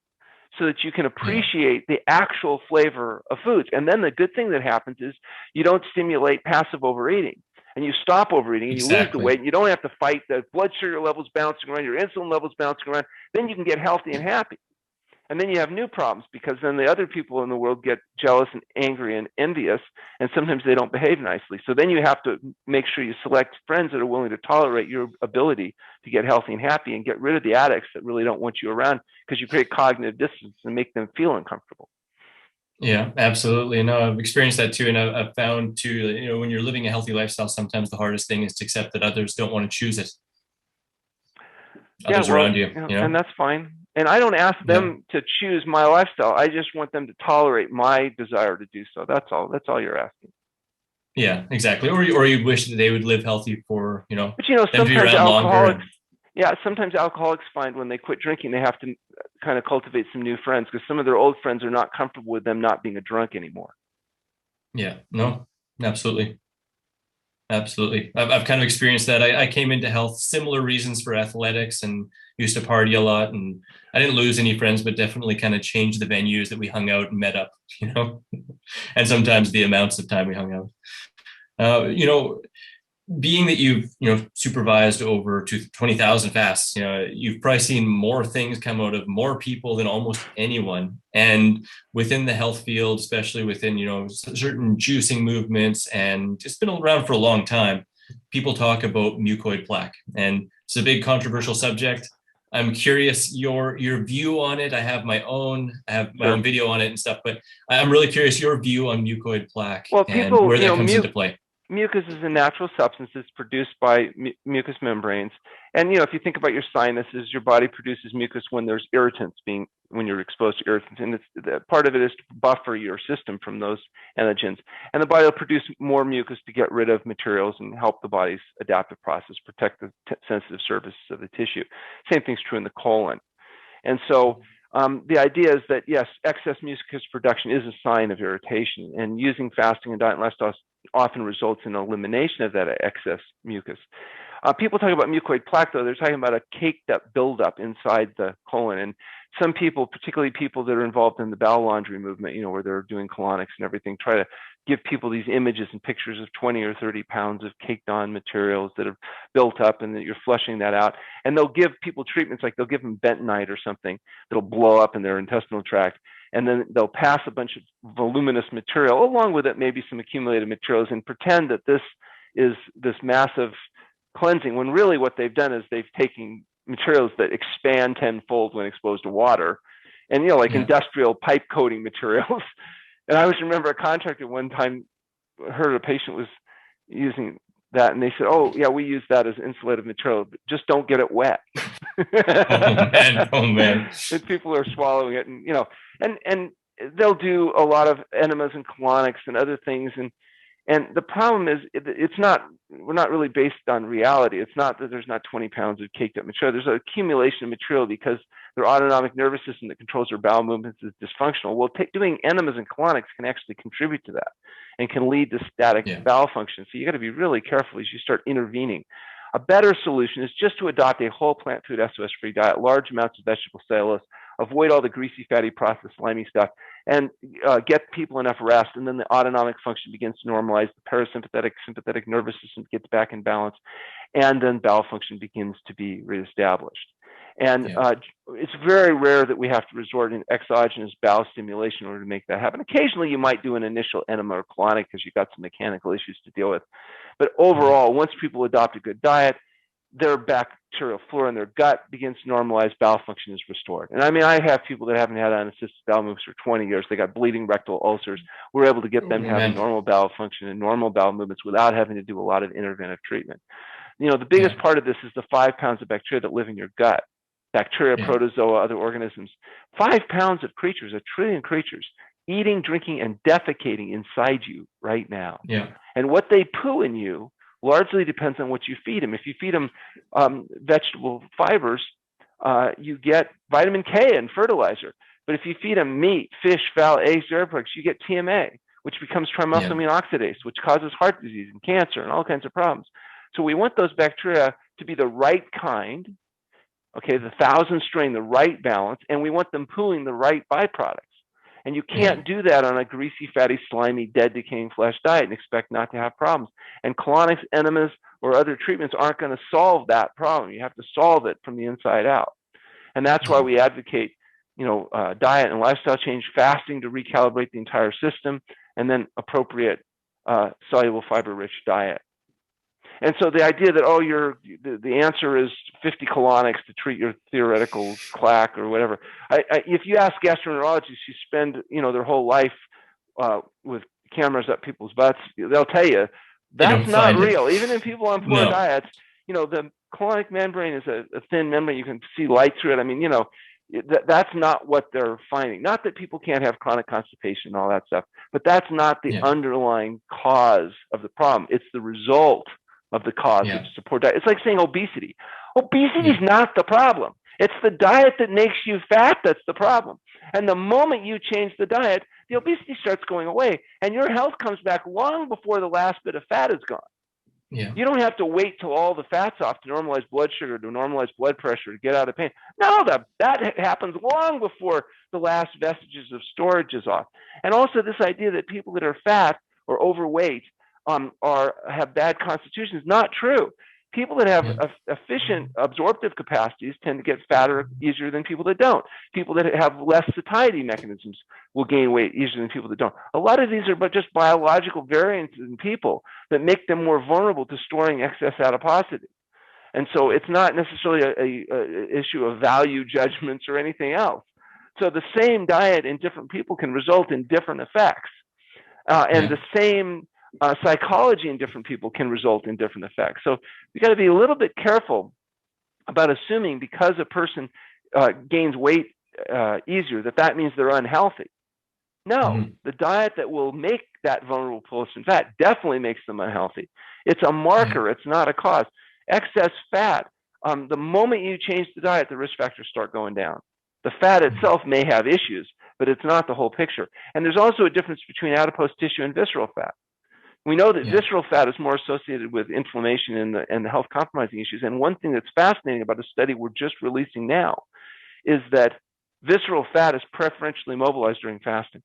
so that you can appreciate the actual flavor of foods. And then the good thing that happens is you don't stimulate passive overeating. And you stop overeating and you lose the weight. And you don't have to fight the blood sugar levels bouncing around, your insulin levels bouncing around. Then you can get healthy and happy. And then you have new problems because then the other people in the world get jealous and angry and envious, and sometimes they don't behave nicely. So then you have to make sure you select friends that are willing to tolerate your ability to get healthy and happy and get rid of the addicts that really don't want you around because you create cognitive distance and make them feel uncomfortable. Yeah, absolutely. No, I've experienced that too. And I've found too, when you're living a healthy lifestyle, sometimes the hardest thing is to accept that others don't want to choose it. Others around you. And that's fine. And I don't ask them to choose my lifestyle. I just want them to tolerate my desire to do so. That's all. That's all you're asking. Yeah, exactly. Or you wish that they would live healthy for, But them sometimes to be around longer. Sometimes alcoholics find when they quit drinking, they have to kind of cultivate some new friends because some of their old friends are not comfortable with them not being a drunk anymore. Yeah, no, absolutely. Absolutely. I've kind of experienced that. I came into health, similar reasons for athletics and used to party a lot. And I didn't lose any friends, but definitely kind of changed the venues that we hung out and met up, and sometimes the amounts of time we hung out. Being that you've, supervised over 20,000 fasts, you've probably seen more things come out of more people than almost anyone. And within the health field, especially within, certain juicing movements, and it's been around for a long time. people talk about mucoid plaque, and it's a big controversial subject. I'm curious your view on it. I have my own Sure. video on it and stuff, but I'm really curious your view on mucoid plaque Well, and people, where that comes into play. mucus is a natural substance that's produced by mucous membranes. And if you think about your sinuses, your body produces mucus when there's irritants when you're exposed to irritants, and part of it is to buffer your system from those antigens. And the body will produce more mucus to get rid of materials and help the body's adaptive process, protect the sensitive surfaces of the tissue. Same thing's true in the colon. And so the idea is that, yes, excess mucus production is a sign of irritation, and using fasting and diet and lifestyle often results in elimination of that excess mucus. People talk about mucoid plaque, though. They're talking about a caked up buildup inside the colon. And some people, particularly people that are involved in the bowel laundry movement, where they're doing colonics and everything, try to give people these images and pictures of 20 or 30 pounds of caked on materials that have built up and that you're flushing that out. And they'll give people treatments like they'll give them bentonite or something that'll blow up in their intestinal tract. And then they'll pass a bunch of voluminous material along with it, maybe some accumulated materials, and pretend that this is this massive cleansing, when really what they've done is they've taken materials that expand tenfold when exposed to water, and like industrial pipe coating materials. And I always remember a contractor one time heard a patient was using that, and they said, "Oh yeah, we use that as insulative material, but just don't get it wet." Oh man! And people are swallowing it, and they'll do a lot of enemas and colonics and other things, and the problem is, we're not really based on reality. It's not that there's not 20 pounds of caked up material. There's an accumulation of material because their autonomic nervous system that controls their bowel movements is dysfunctional. Well, doing enemas and colonics can actually contribute to that and can lead to static bowel function. So you got to be really careful as you start intervening. A better solution is just to adopt a whole plant food SOS-free diet, large amounts of vegetable cellulose, avoid all the greasy, fatty, processed, slimy stuff, and get people enough rest, and then the autonomic function begins to normalize, the parasympathetic, sympathetic nervous system gets back in balance, and then bowel function begins to be reestablished. And it's very rare that we have to resort to exogenous bowel stimulation in order to make that happen. Occasionally, you might do an initial enema or colonic because you've got some mechanical issues to deal with. But overall, once people adopt a good diet, their bacterial flora in their gut begins to normalize, bowel function is restored. And I mean, I have people that haven't had unassisted bowel movements for 20 years. They got bleeding rectal ulcers. We're able to get them having normal bowel function and normal bowel movements without having to do a lot of interventive treatment. The biggest part of this is the 5 pounds of bacteria that live in your gut. Bacteria, protozoa, other organisms. 5 pounds of creatures, 1 trillion creatures, eating, drinking, and defecating inside you right now. And what they poo in you largely depends on what you feed them. If you feed them vegetable fibers, you get vitamin K and fertilizer. But if you feed them meat, fish, fowl, eggs, dairy products, you get TMA, which becomes trimethylamine oxidase, which causes heart disease and cancer and all kinds of problems. So we want those bacteria to be the right kind, the 1,000 strain, the right balance, and we want them pooing the right byproducts. And you can't do that on a greasy, fatty, slimy, dead, decaying flesh diet and expect not to have problems. And colonics, enemas, or other treatments aren't going to solve that problem. You have to solve it from the inside out. And that's why we advocate, diet and lifestyle change, fasting to recalibrate the entire system, and then appropriate soluble fiber-rich diet. And so the idea that, the answer is 50 colonics to treat your theoretical plaque or whatever. If you ask gastroenterologists who spend, their whole life with cameras up people's butts, they'll tell you that's not real. Even in people on poor diets, the colonic membrane is a thin membrane. You can see light through it. I mean, that's not what they're finding. Not that people can't have chronic constipation and all that stuff, but that's not the underlying cause of the problem. It's the result of the cause of support diet. It's like saying obesity. Obesity is not the problem. It's the diet that makes you fat that's the problem. And the moment you change the diet, the obesity starts going away, and your health comes back long before the last bit of fat is gone. You don't have to wait till all the fat's off to normalize blood sugar, to normalize blood pressure, to get out of pain. No, that happens long before the last vestiges of storage is off. And also this idea that people that are fat or overweight have bad constitutions, not true. People that have Yeah. efficient absorptive capacities tend to get fatter easier than people that don't. People that have less satiety mechanisms will gain weight easier than people that don't. A lot of these are just biological variances in people that make them more vulnerable to storing excess adiposity. And so it's not necessarily a issue of value judgments or anything else. So the same diet in different people can result in different effects. And the same psychology in different people can result in different effects. So we got to be a little bit careful about assuming because a person gains weight easier that means they're unhealthy. No, the diet that will make that vulnerable post fat definitely makes them unhealthy. It's a marker. It's not a cause. Excess fat, the moment you change the diet, the risk factors start going down. The fat itself may have issues, but it's not the whole picture. And there's also a difference between adipose tissue and visceral fat. We know that visceral fat is more associated with inflammation and the health compromising issues. And one thing that's fascinating about a study we're just releasing now is that visceral fat is preferentially mobilized during fasting.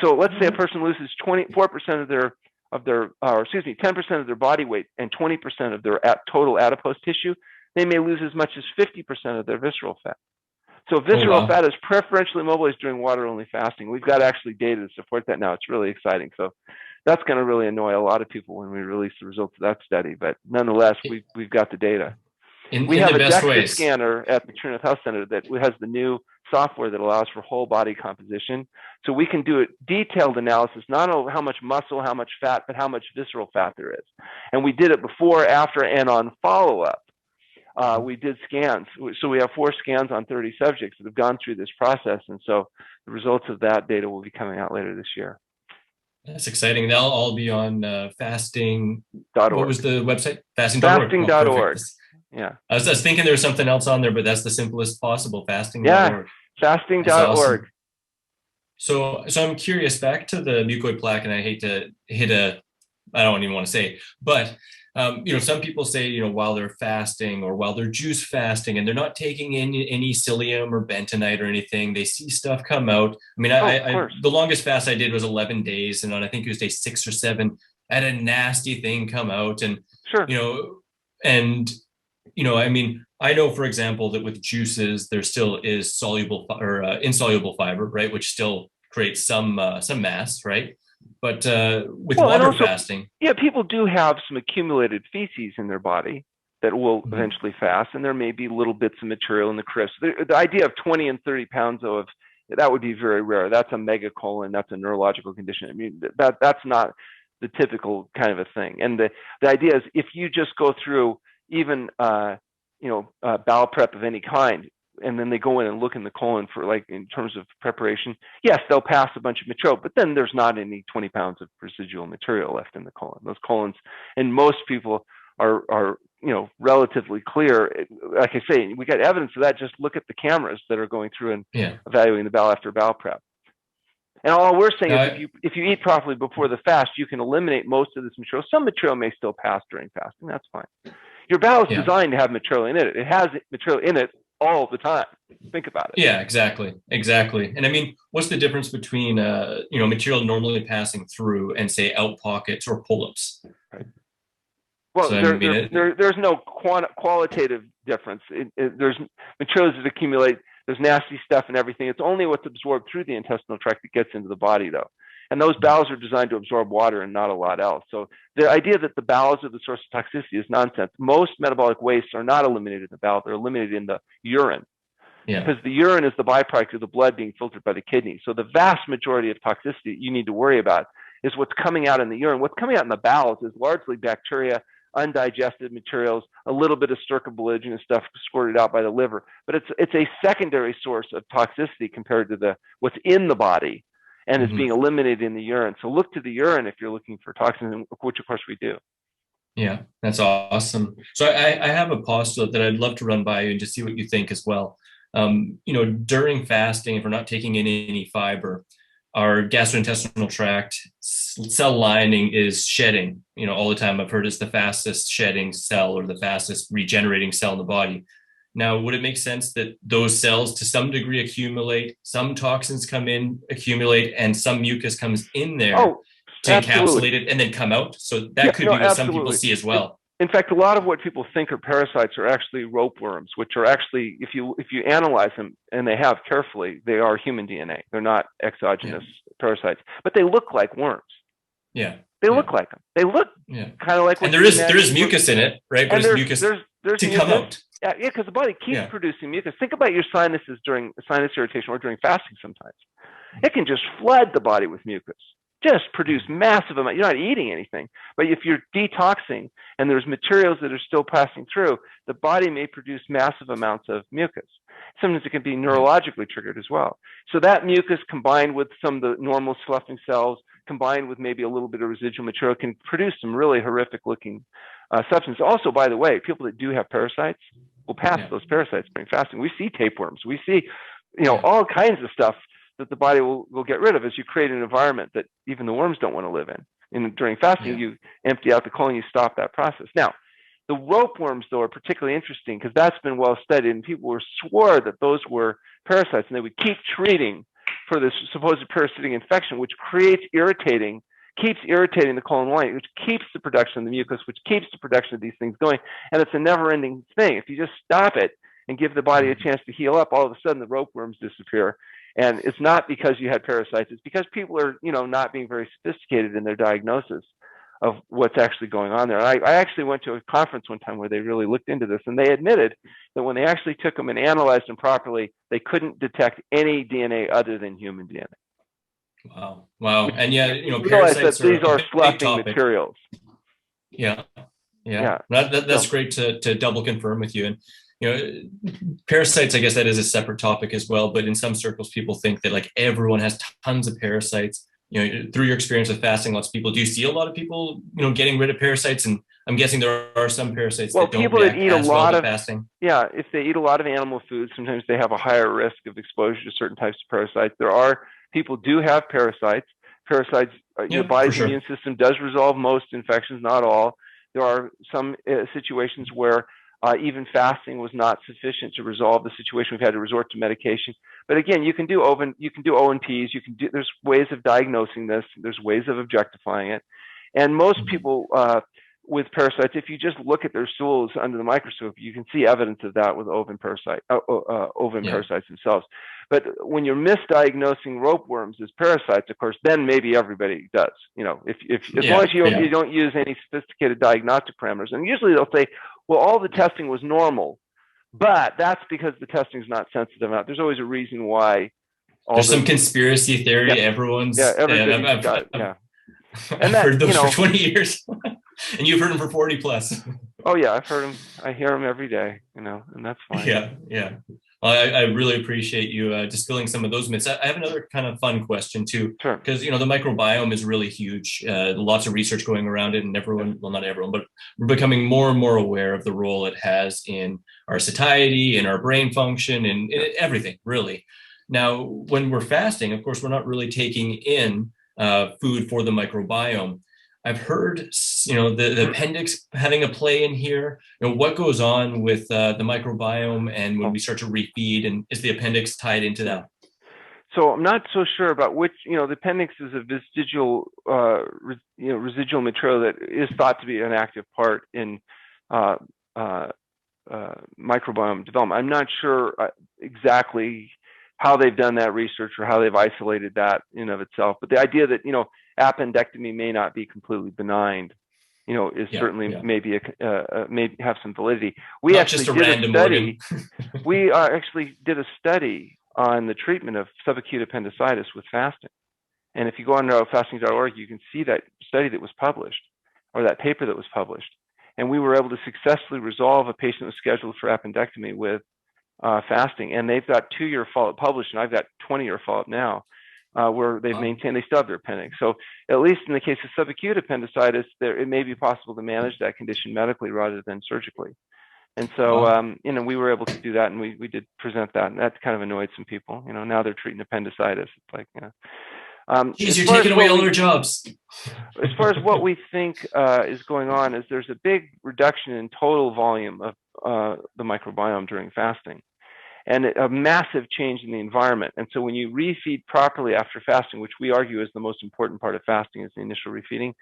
So let's say a person loses 24% of their 10% of their body weight and 20% of their total adipose tissue, they may lose as much as 50% of their visceral fat. So visceral fat is preferentially mobilized during water-only fasting. We've got actually data to support that now. It's really exciting. So that's going to really annoy a lot of people when we release the results of that study. But nonetheless, we've got the data. We have a DEXA scanner at the TrueNorth Health Center that has the new software that allows for whole body composition. So we can do a detailed analysis, not only how much muscle, how much fat, but how much visceral fat there is. And we did it before, after, and on follow-up. We did scans. So we have 4 scans on 30 subjects that have gone through this process. And so the results of that data will be coming out later this year. That's exciting. They'll all be on fasting.org. What was the website? Fasting.org. Fasting.org. Yeah. I was thinking there was something else on there, but that's the simplest possible. Fasting.org. Yeah. Fasting.org. Awesome. So I'm curious, back to the mucoid plaque, and I hate to I don't even want to say, but some people say, while they're fasting or while they're juice fasting and they're not taking in any psyllium or bentonite or anything, they see stuff come out. I mean, the longest fast I did was 11 days, and on I think it was day 6 or 7, I had a nasty thing come out, and I mean, I know, for example, that with juices there still is soluble or insoluble fiber, right, which still creates some mass, right? But with water fasting, people do have some accumulated feces in their body that will eventually fast, and there may be little bits of material in the crisp. The idea of 20 and 30 pounds of that would be very rare. That's a megacolon. That's a neurological condition. I mean, that's not the typical kind of a thing. And the idea is if you just go through even bowel prep of any kind, and then they go in and look in the colon for, like, in terms of preparation, yes, they'll pass a bunch of material, but then there's not any 20 pounds of residual material left in the colon. Those colons, and most people are relatively clear. Like I say, we got evidence of that. Just look at the cameras that are going through and evaluating the bowel after bowel prep. And all we're saying is if you eat properly before the fast, you can eliminate most of this material. Some material may still pass during fasting. That's fine. Your bowel is designed to have material in it. It has material in it all the time. Think about it. Yeah, exactly. And I mean, what's the difference between material normally passing through and, say, out pockets or pull-ups? Right. Well, so, there's no qualitative difference. There's materials that accumulate. There's nasty stuff and everything. It's only what's absorbed through the intestinal tract that gets into the body, though. And those bowels are designed to absorb water and not a lot else. So the idea that the bowels are the source of toxicity is nonsense. Most metabolic wastes are not eliminated in the bowel. They're eliminated in the urine. Because the urine is the byproduct of the blood being filtered by the kidney. So the vast majority of toxicity you need to worry about is what's coming out in the urine. What's coming out in the bowels is largely bacteria, undigested materials, a little bit of stercobilin and stuff squirted out by the liver. But it's a secondary source of toxicity compared to what's in the body. And it's being eliminated in the urine. So look to the urine if you're looking for toxins, which of course we do. Yeah, that's awesome. So I have a postulate that I'd love to run by you and just see what you think as well. During fasting, if we're not taking in any fiber, our gastrointestinal tract cell lining is shedding, all the time. I've heard it's the fastest shedding cell or the fastest regenerating cell in the body. Now, would it make sense that those cells to some degree accumulate, some toxins come in, accumulate, and some mucus comes in there to encapsulate it and then come out? So that could be what some people see as well. In fact, a lot of what people think are parasites are actually ropeworms, which are actually, if you analyze them, and they have carefully, they are human DNA. They're not exogenous parasites, but they look like worms. Yeah. They look like them. They look kind of like what and there is mucus in it, right? But and it's mucus there's to mucus. come out. Yeah, because the body keeps producing mucus. Think about your sinuses during sinus irritation or during fasting sometimes. It can just flood the body with mucus, just produce massive amount. You're not eating anything, but if you're detoxing and there's materials that are still passing through, the body may produce massive amounts of mucus. Sometimes it can be neurologically triggered as well. So that mucus combined with some of the normal sloughing cells, combined with maybe a little bit of residual material, can produce some really horrific looking substance. Also, by the way, people that do have parasites will pass those parasites during fasting. We see tapeworms. We see, all kinds of stuff that the body will get rid of as you create an environment that even the worms don't want to live in. And during fasting, you empty out the colon, you stop that process. Now, the ropeworms, though, are particularly interesting because that's been well studied, and people swore that those were parasites, and they would keep treating for this supposed parasitic infection, which keeps irritating the colon lining, which keeps the production of the mucus, which keeps the production of these things going. And it's a never-ending thing. If you just stop it and give the body a chance to heal up, all of a sudden the ropeworms disappear. And it's not because you had parasites. It's because people are, not being very sophisticated in their diagnosis of what's actually going on there. I actually went to a conference one time where they really looked into this, and they admitted that when they actually took them and analyzed them properly, they couldn't detect any DNA other than human DNA. Wow. And parasites that these are sloughing materials. Yeah. That's great to double confirm with you. And parasites, I guess that is a separate topic as well. But in some circles, people think that like everyone has tons of parasites. Through your experience with fasting, lots of people. Do you see a lot of people, getting rid of parasites? And I'm guessing there are some parasites that don't react as well to fasting. Yeah, if they eat a lot of animal food, sometimes they have a higher risk of exposure to certain types of parasites. There are people do have parasites. Parasites, your body's immune system does resolve most infections, not all. There are some situations where even fasting was not sufficient to resolve the situation. We've had to resort to medication. But again, you can do O&Ps. There's ways of diagnosing this. There's ways of objectifying it. And most people with parasites, if you just look at their stools under the microscope, you can see evidence of that with ovum parasites themselves. But when you're misdiagnosing ropeworms as parasites, of course, then maybe everybody does. As long as you don't use any sophisticated diagnostic parameters. And usually they'll say, well, all the testing was normal, but that's because the testing is not sensitive enough. There's always a reason why. There's some conspiracy theory. Everyone's everybody's got it. And I've heard those for 20 years, and you've heard them for 40 plus. Oh yeah, I've heard them. I hear them every day. And that's fine. Yeah. Well, I really appreciate you distilling some of those myths. I have another kind of fun question too, because the microbiome is really huge. Lots of research going around it, and not everyone, but we're becoming more and more aware of the role it has in our satiety, in our brain function, and everything really. Now, when we're fasting, of course, we're not really taking in food for the microbiome. I've heard, the appendix having a play in here. What goes on with the microbiome, and when we start to refeed, and is the appendix tied into that? So I'm not so sure about which. The appendix is a vestigial, residual material that is thought to be an active part in microbiome development. I'm not sure exactly how they've done that research or how they've isolated that in of itself. But the idea that appendectomy may not be completely benign, is certainly maybe may have some validity. We not actually just a did random a study. organ. We actually did a study on the treatment of subacute appendicitis with fasting. And if you go on fasting.org, you can see that study that was published, or that paper that was published. And we were able to successfully resolve a patient that was scheduled for appendectomy with fasting, and they've got 2-year follow-up published, and I've got 20-year follow-up now, where they've maintained, they still have their appendix. So at least in the case of subacute appendicitis, it may be possible to manage that condition medically rather than surgically. And so, we were able to do that, and we did present that, and that kind of annoyed some people. Now they're treating appendicitis. It's like, Geez, you're taking away all their jobs. As far as what we think is going on, is there's a big reduction in total volume of the microbiome during fasting, and a massive change in the environment. And so when you refeed properly after fasting, which we argue is the most important part of fasting, is the initial refeeding,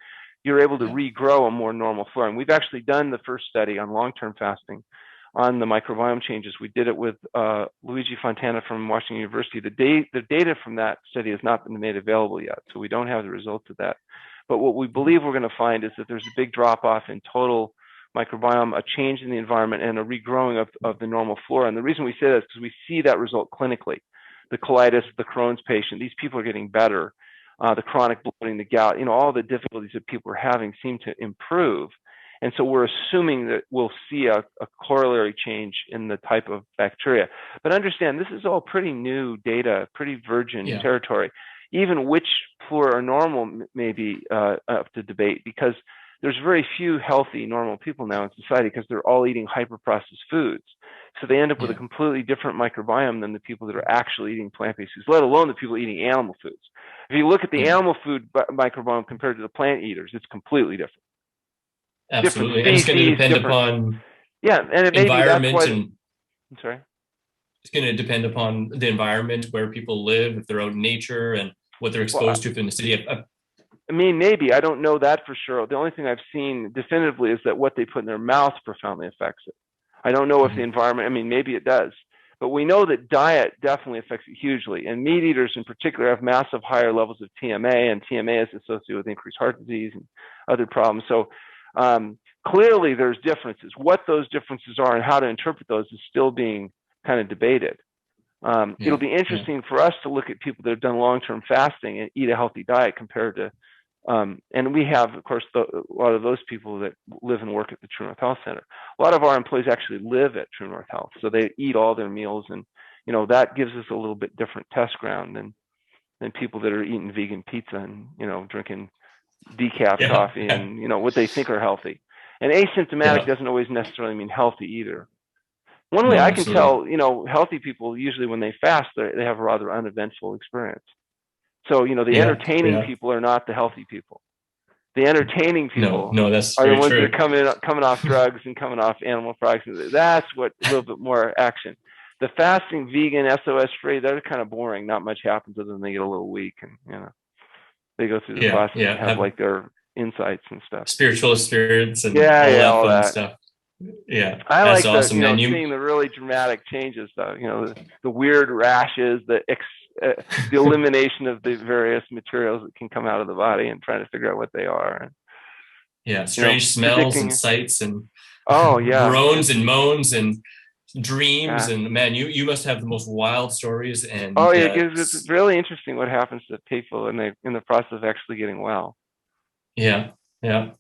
you're able to regrow a more normal flora. And we've actually done the first study on long-term fasting on the microbiome changes. We did it with Luigi Fontana from Washington University. The data from that study has not been made available yet, so we don't have the results of that. But what we believe we're going to find is that there's a big drop-off in total microbiome, a change in the environment, and a regrowing of the normal flora. And the reason we say that is because we see that result clinically. The colitis, the Crohn's patient, these people are getting better. The chronic bloating, the gout, all the difficulties that people are having seem to improve. And so we're assuming that we'll see a corollary change in the type of bacteria. But understand, this is all pretty new data, pretty virgin territory. Even which flora are normal may be up to debate, because there's very few healthy, normal people now in society because they're all eating hyper-processed foods. So they end up with a completely different microbiome than the people that are actually eating plant-based foods, let alone the people eating animal foods. If you look at the animal food microbiome compared to the plant eaters, it's completely different. Absolutely. And it's going to depend upon and it may environment. Be that's why I'm sorry. It's going to depend upon the environment, where people live, if they're out in nature, and what they're exposed to in the city. I mean, maybe. I don't know that for sure. The only thing I've seen definitively is that what they put in their mouth profoundly affects it. I don't know if the environment, I mean, maybe it does. But we know that diet definitely affects it hugely. And meat eaters in particular have massive higher levels of TMA, and TMA is associated with increased heart disease and other problems. So clearly there's differences. What those differences are and how to interpret those is still being kind of debated. It'll be interesting for us to look at people that have done long-term fasting and eat a healthy diet compared to, and we have, of course, a lot of those people that live and work at the TrueNorth Health Center. A lot of our employees actually live at TrueNorth Health, so they eat all their meals, and that gives us a little bit different test ground than people that are eating vegan pizza and drinking decaf coffee and what they think are healthy. And asymptomatic doesn't always necessarily mean healthy either. One way I can tell, healthy people usually when they fast, they have a rather uneventful experience. So, the entertaining people are not the healthy people. The entertaining people that's are the ones true. that are coming off drugs and coming off animal products. That's what a little bit more action. The fasting, vegan, SOS free, they're kind of boring. Not much happens other than they get a little weak and, they go through the process and have like their insights and stuff. Spiritual experience and all that fun stuff. Yeah, I like awesome, seeing the really dramatic changes, though. The weird rashes, the elimination of the various materials that can come out of the body, and trying to figure out what they are. And, strange smells and sights and groans and moans and dreams and man, you must have the most wild stories. And it's really interesting what happens to people in the process of actually getting well. Yeah,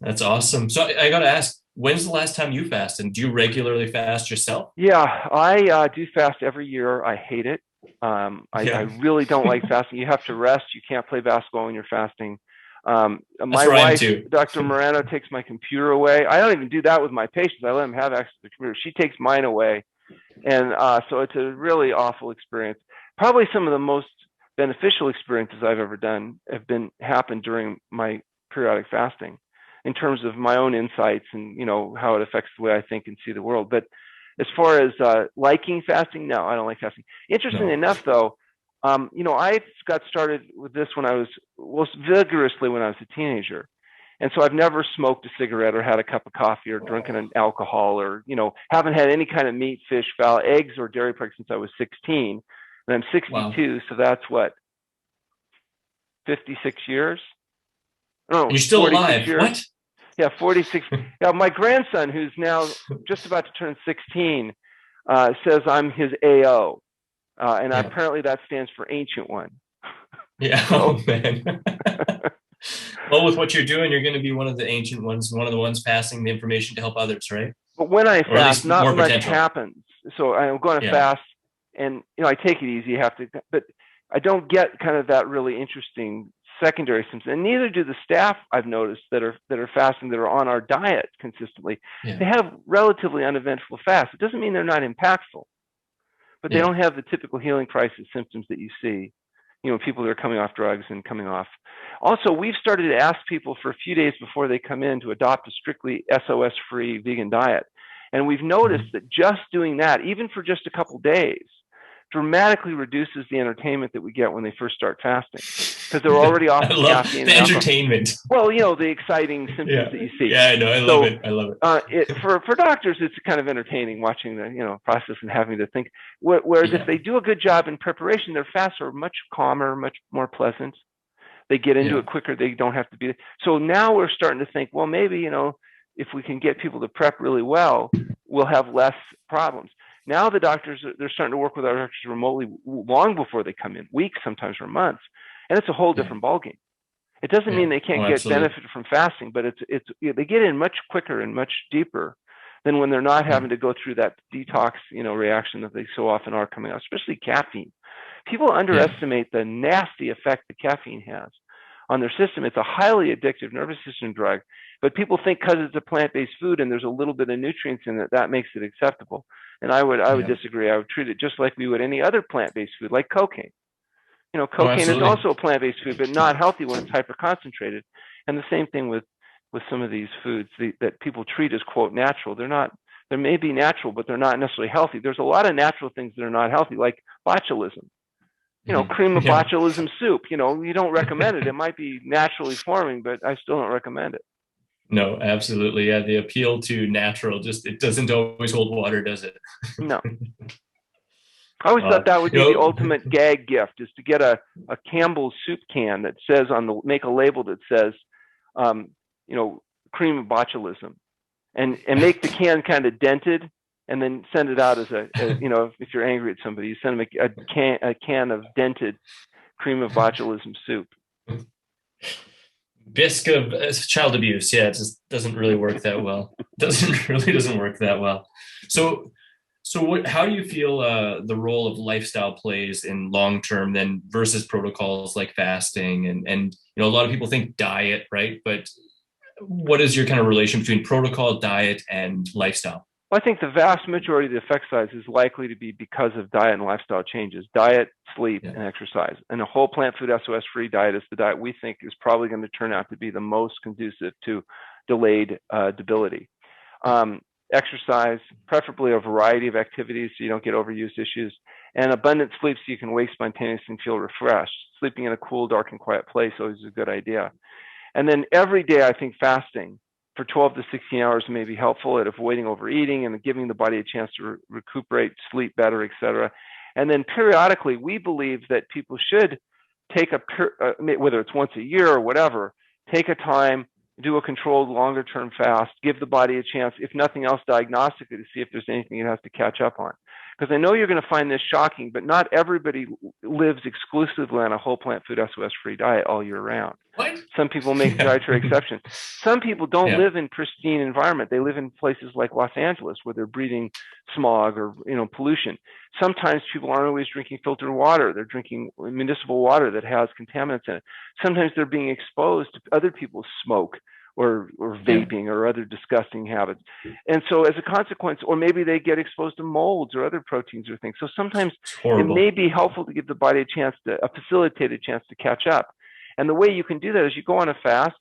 that's awesome. So I got to ask, when's the last time you fasted? Do you regularly fast yourself? Yeah, I do fast every year. I hate it. I really don't like fasting. You have to rest. You can't play basketball when you're fasting. My wife, Dr. Moreno, takes my computer away. I don't even do that with my patients. I let them have access to the computer. She takes mine away. And so it's a really awful experience. Probably some of the most beneficial experiences I've ever done have happened during my periodic fasting, in terms of my own insights and how it affects the way I think and see the world. But as far as liking fasting, no, I don't like fasting. Interestingly enough, though, I got started with this when I was most vigorously when I was a teenager. And so I've never smoked a cigarette or had a cup of coffee or drunken an alcohol or, haven't had any kind of meat, fish, fowl, eggs, or dairy products since I was 16. And I'm 62, so that's what, 56 years? No, you're still alive. Years. What? Yeah, 46. Yeah, my grandson, who's now just about to turn 16, says I'm his AO. And apparently that stands for Ancient One. Yeah, oh man. Well, with what you're doing, you're going to be one of the ancient ones, one of the ones passing the information to help others, right? But when I fast, not much happens. So I'm going to fast, and I take it easy. You have to, but I don't get kind of that really interesting secondary symptoms, and neither do the staff I've noticed that are fasting, that are on our diet consistently. They have relatively uneventful fasts. It doesn't mean they're not impactful, but they don't have the typical healing crisis symptoms that you see. People that are coming off drugs and coming off. Also, we've started to ask people for a few days before they come in to adopt a strictly SOS-free vegan diet. And we've noticed that just doing that, even for just a couple days, dramatically reduces the entertainment that we get when they first start fasting, because they're already off of caffeine the and alcohol. entertainment. Well, the exciting symptoms that you see. Yeah, I know. I love it. I love it. For doctors, it's kind of entertaining watching the process and having to think. Whereas if they do a good job in preparation, their fasts are much calmer, much more pleasant. They get into it quicker. They don't have to be. So now we're starting to think, well, maybe, if we can get people to prep really well, we'll have less problems. Now the doctors, they're starting to work with our doctors remotely long before they come in, weeks, sometimes for months. And it's a whole different ballgame. It doesn't mean they can't get benefit from fasting, but they get in much quicker and much deeper than when they're not having to go through that detox, reaction that they so often are coming out, especially caffeine. People underestimate the nasty effect that caffeine has on their system. It's a highly addictive nervous system drug, but people think because it's a plant-based food and there's a little bit of nutrients in it, that makes it acceptable. And I would disagree. I would treat it just like we would any other plant-based food, like cocaine. Cocaine is also a plant-based food, but not healthy when it's hyper-concentrated. And the same thing with some of these foods that people treat as, quote, natural. They're not. They may be natural, but they're not necessarily healthy. There's a lot of natural things that are not healthy, like botulism. Cream of botulism soup. You don't recommend it. It might be naturally forming, but I still don't recommend it. No, absolutely. Yeah, the appeal to natural it doesn't always hold water, does it? No. I always thought that would be the ultimate gag gift, is to get a Campbell's soup can that says make a label that says, cream of botulism, and make the can kind of dented, and then send it out as if you're angry at somebody, you send them a can of dented cream of botulism soup. Bisque of child abuse. Yeah, it just doesn't really work that well. Doesn't work that well. So how do you feel the role of lifestyle plays in long term then versus protocols like fasting and a lot of people think diet, right? But what is your kind of relation between protocol, diet, and lifestyle? Well, I think the vast majority of the effect size is likely to be because of diet and lifestyle changes: diet, sleep, and exercise. And a whole plant food SOS-free diet is the diet we think is probably going to turn out to be the most conducive to delayed debility. Exercise, preferably a variety of activities so you don't get overuse issues, and abundant sleep so you can wake spontaneously and feel refreshed. Sleeping in a cool, dark, and quiet place always is a good idea. And then every day, I think fasting for 12 to 16 hours may be helpful at avoiding overeating and giving the body a chance to recuperate, sleep better, etc. And then periodically, we believe that people should take whether it's once a year or whatever, take a time, do a controlled longer-term fast, give the body a chance, if nothing else diagnostically, to see if there's anything it has to catch up on. Because I know you're going to find this shocking, but not everybody lives exclusively on a whole plant food SOS-free diet all year round. What? Some people make dietary exceptions. Some people don't live in pristine environment. They live in places like Los Angeles where they're breathing smog or pollution. Sometimes people aren't always drinking filtered water. They're drinking municipal water that has contaminants in it. Sometimes they're being exposed to other people's smoke or vaping or other disgusting habits. And so as a consequence, or maybe they get exposed to molds or other proteins or things. So sometimes it may be helpful to give the body a facilitated chance to catch up. And the way you can do that is you go on a fast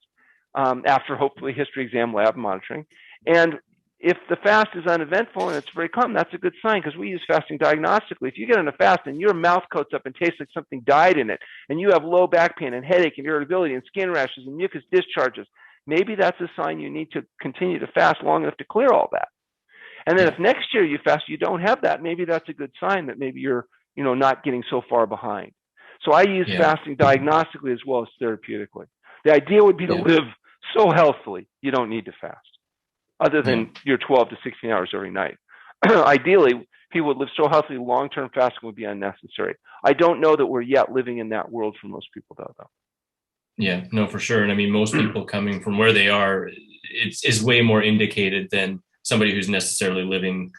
after hopefully history exam lab monitoring. And if the fast is uneventful and it's very calm, that's a good sign, because we use fasting diagnostically. If you get on a fast and your mouth coats up and tastes like something died in it, and you have low back pain and headache and irritability and skin rashes and mucus discharges, maybe that's a sign you need to continue to fast long enough to clear all that. And then if next year you fast, you don't have that, maybe that's a good sign that maybe you're not getting so far behind. So I use fasting diagnostically as well as therapeutically. The idea would be to live so healthily, you don't need to fast, other than your 12 to 16 hours every night. Ideally, people would live so healthily, long-term fasting would be unnecessary. I don't know that we're yet living in that world for most people, though. Yeah, no, for sure. And I mean, most people coming from where they are, it's way more indicated than somebody who's necessarily living,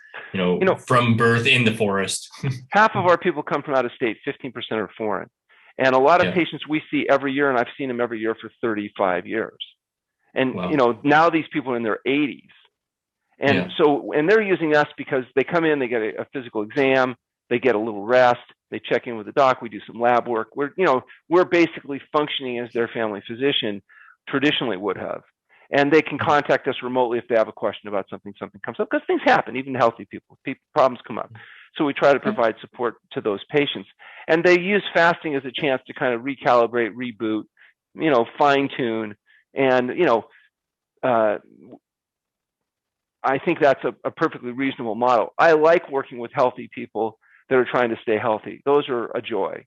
from birth in the forest. Half of our people come from out of state, 15% are foreign. And a lot of patients we see every year, and I've seen them every year for 35 years. And, now these people are in their 80s. And and they're using us because they come in, they get a physical exam, they get a little rest, they check in with the doc, we do some lab work. We're basically functioning as their family physician traditionally would have. And they can contact us remotely if they have a question about something comes up, because things happen, even healthy people, problems come up. So we try to provide support to those patients. And they use fasting as a chance to kind of recalibrate, reboot, fine tune. And, I think that's a perfectly reasonable model. I like working with healthy people that are trying to stay healthy. Those are a joy.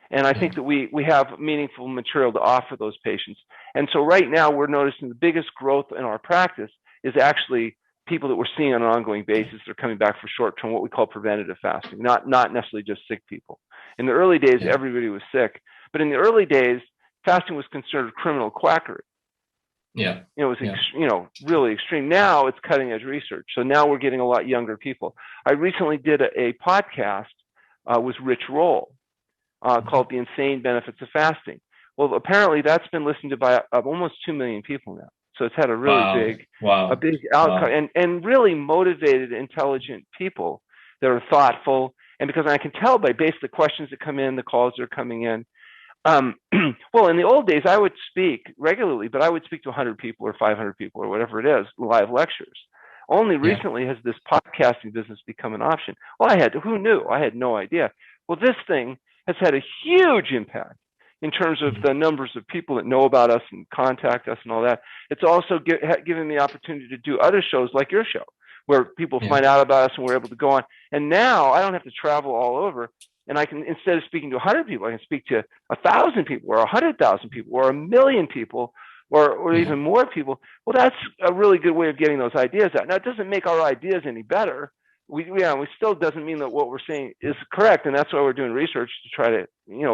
And I think that we have meaningful material to offer those patients. And so right now we're noticing the biggest growth in our practice is actually people that we're seeing on an ongoing basis that are coming back for short-term, what we call preventative fasting, not necessarily just sick people. In the early days, everybody was sick. But in the early days, fasting was considered criminal quackery. Yeah. It was, really extreme. Now it's cutting edge research. So now we're getting a lot younger people. I recently did a podcast with Rich Roll called The Insane Benefits of Fasting. Well, apparently that's been listened to by almost 2 million people now. So it's had a really big outcome and really motivated, intelligent people that are thoughtful. And because I can tell by basically the questions that come in, the calls that are coming in. Well, in the old days, I would speak regularly, but I would speak to 100 people or 500 people or whatever it is, live lectures. Only recently has this podcasting business become an option. Well, who knew? I had no idea. Well, this thing has had a huge impact in terms of the numbers of people that know about us and contact us and all that. It's also given me the opportunity to do other shows like your show, where people find out about us and we're able to go on. And now I don't have to travel all over. And I can, instead of speaking to 100 people, I can speak to 1,000 people or 100,000 people or 1 million people or even more people. Well, that's a really good way of getting those ideas out. Now, it doesn't make our ideas any better. We still doesn't mean that what we're saying is correct. And that's why we're doing research to try to,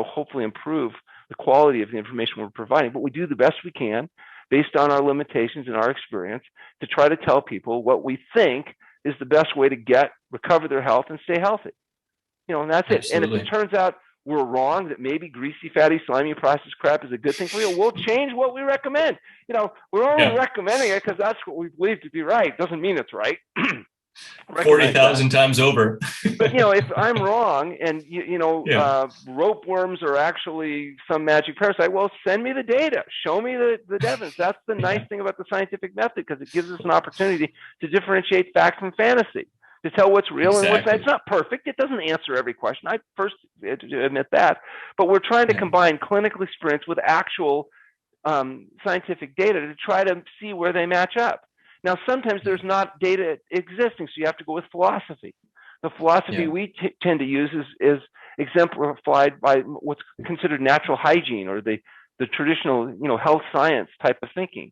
hopefully improve the quality of the information we're providing. But we do the best we can based on our limitations and our experience to try to tell people what we think is the best way to recover their health and stay healthy. And that's it. Absolutely. And if it turns out we're wrong, that maybe greasy, fatty, slimy processed crap is a good thing for you, we'll change what we recommend. We're only recommending it because that's what we believe to be right. Doesn't mean it's right. 40,000 times over. But if I'm wrong and ropeworms are actually some magic parasite, well, send me the data, show me the evidence. That's the nice thing about the scientific method, because it gives us an opportunity to differentiate fact from fantasy, to tell what's real and what's not. It's not perfect. It doesn't answer every question. I first admit that. But we're trying to combine clinical experience with actual scientific data to try to see where they match up. Now, sometimes there's not data existing, so you have to go with philosophy. The philosophy we tend to use is exemplified by what's considered natural hygiene, or the traditional health science type of thinking.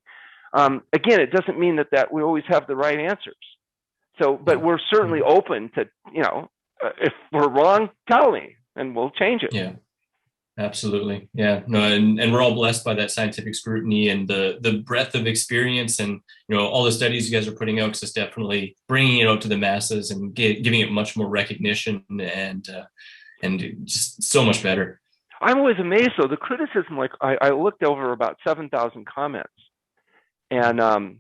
Again, it doesn't mean that we always have the right answers. So, but we're certainly open to, if we're wrong, tell me, and we'll change it. Yeah, absolutely. Yeah, no, and we're all blessed by that scientific scrutiny and the breadth of experience and, all the studies you guys are putting out, because it's definitely bringing it out to the masses and giving it much more recognition and just so much better. I'm always amazed, though, the criticism, like I looked over about 7,000 comments, and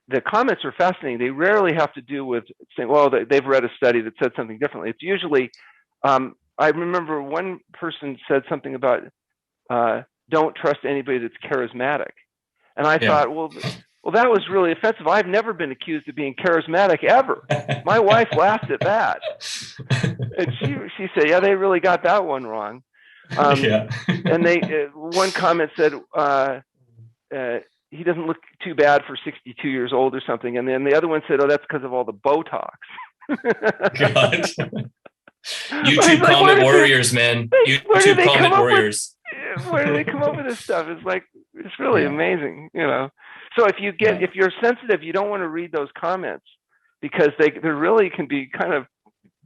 the comments are fascinating. They rarely have to do with saying, well, they've read a study that said something differently. It's usually, I remember one person said something about don't trust anybody that's charismatic. And I thought, well, that was really offensive. I've never been accused of being charismatic ever. My wife laughed at that. And she said, yeah, they really got that one wrong. And one comment said, he doesn't look too bad for 62 years old or something. And then the other one said, oh, that's because of all the Botox. God. YouTube comment warriors, man. YouTube comment warriors. Where do they come up with this stuff? It's really amazing, So if you're sensitive, you don't want to read those comments, because they really can be kind of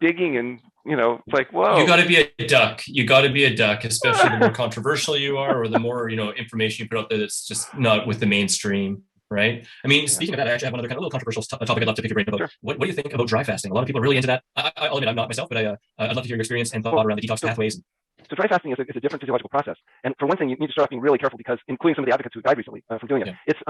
digging and, it's like, whoa. You got to be a duck. You got to be a duck, especially the more controversial you are, or the more, information you put out there that's just not with the mainstream, right? I mean, speaking of that, I actually have another kind of little controversial topic I'd love to pick your brain about. Sure. What do you think about dry fasting? A lot of people are really into that. I'll admit I'm not myself, but I'd love to hear your experience and thought around the detox pathways. So dry fasting is a different physiological process. And for one thing, you need to start off being really careful because, including some of the advocates who died recently from doing it, it's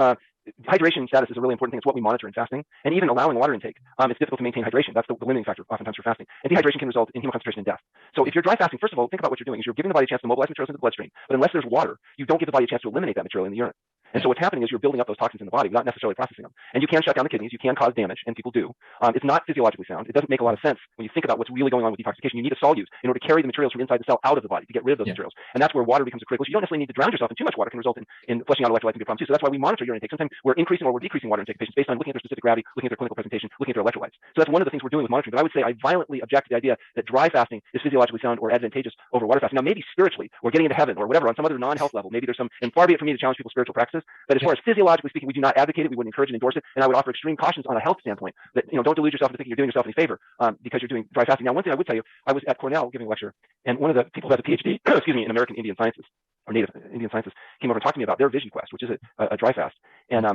hydration status is a really important thing. It's what we monitor in fasting. And even allowing water intake, it's difficult to maintain hydration. That's the limiting factor oftentimes for fasting. And dehydration can result in hemoconcentration and death. So if you're dry fasting, first of all, think about what you're doing. Is you're giving the body a chance to mobilize materials into the bloodstream. But unless there's water, you don't give the body a chance to eliminate that material in the urine. And so what's happening is you're building up those toxins in the body without necessarily processing them. And you can shut down the kidneys. You can cause damage, and people do. It's not physiologically sound. It doesn't make a lot of sense when you think about what's really going on with detoxification. You need a solute in order to carry the materials from inside the cell out of the body to get rid of those materials. And that's where water becomes a critical. So you don't necessarily need to drown yourself in too much water. Can result in flushing out electrolytes and be a problem too. So that's why we monitor urine intake. Sometimes we're increasing or we're decreasing water intake in patients based on looking at their specific gravity, looking at their clinical presentation, looking at their electrolytes. So that's one of the things we're doing with monitoring. But I would say I violently object to the idea that dry fasting is physiologically sound or advantageous over water fasting. Now, maybe spiritually or getting into heaven or whatever on some other non-health level, maybe there's some, and far be it for me to challenge people's spiritual practices. But as far as physiologically speaking, we do not advocate it. We wouldn't encourage and endorse it. And I would offer extreme cautions on a health standpoint that, don't delude yourself into thinking you're doing yourself any favor because you're doing dry fasting. Now, one thing I would tell you, I was at Cornell giving a lecture, and one of the people who has a PhD, in American Indian Sciences or Native Indian Sciences came over and talked to me about their Vision Quest, which is a dry fast. And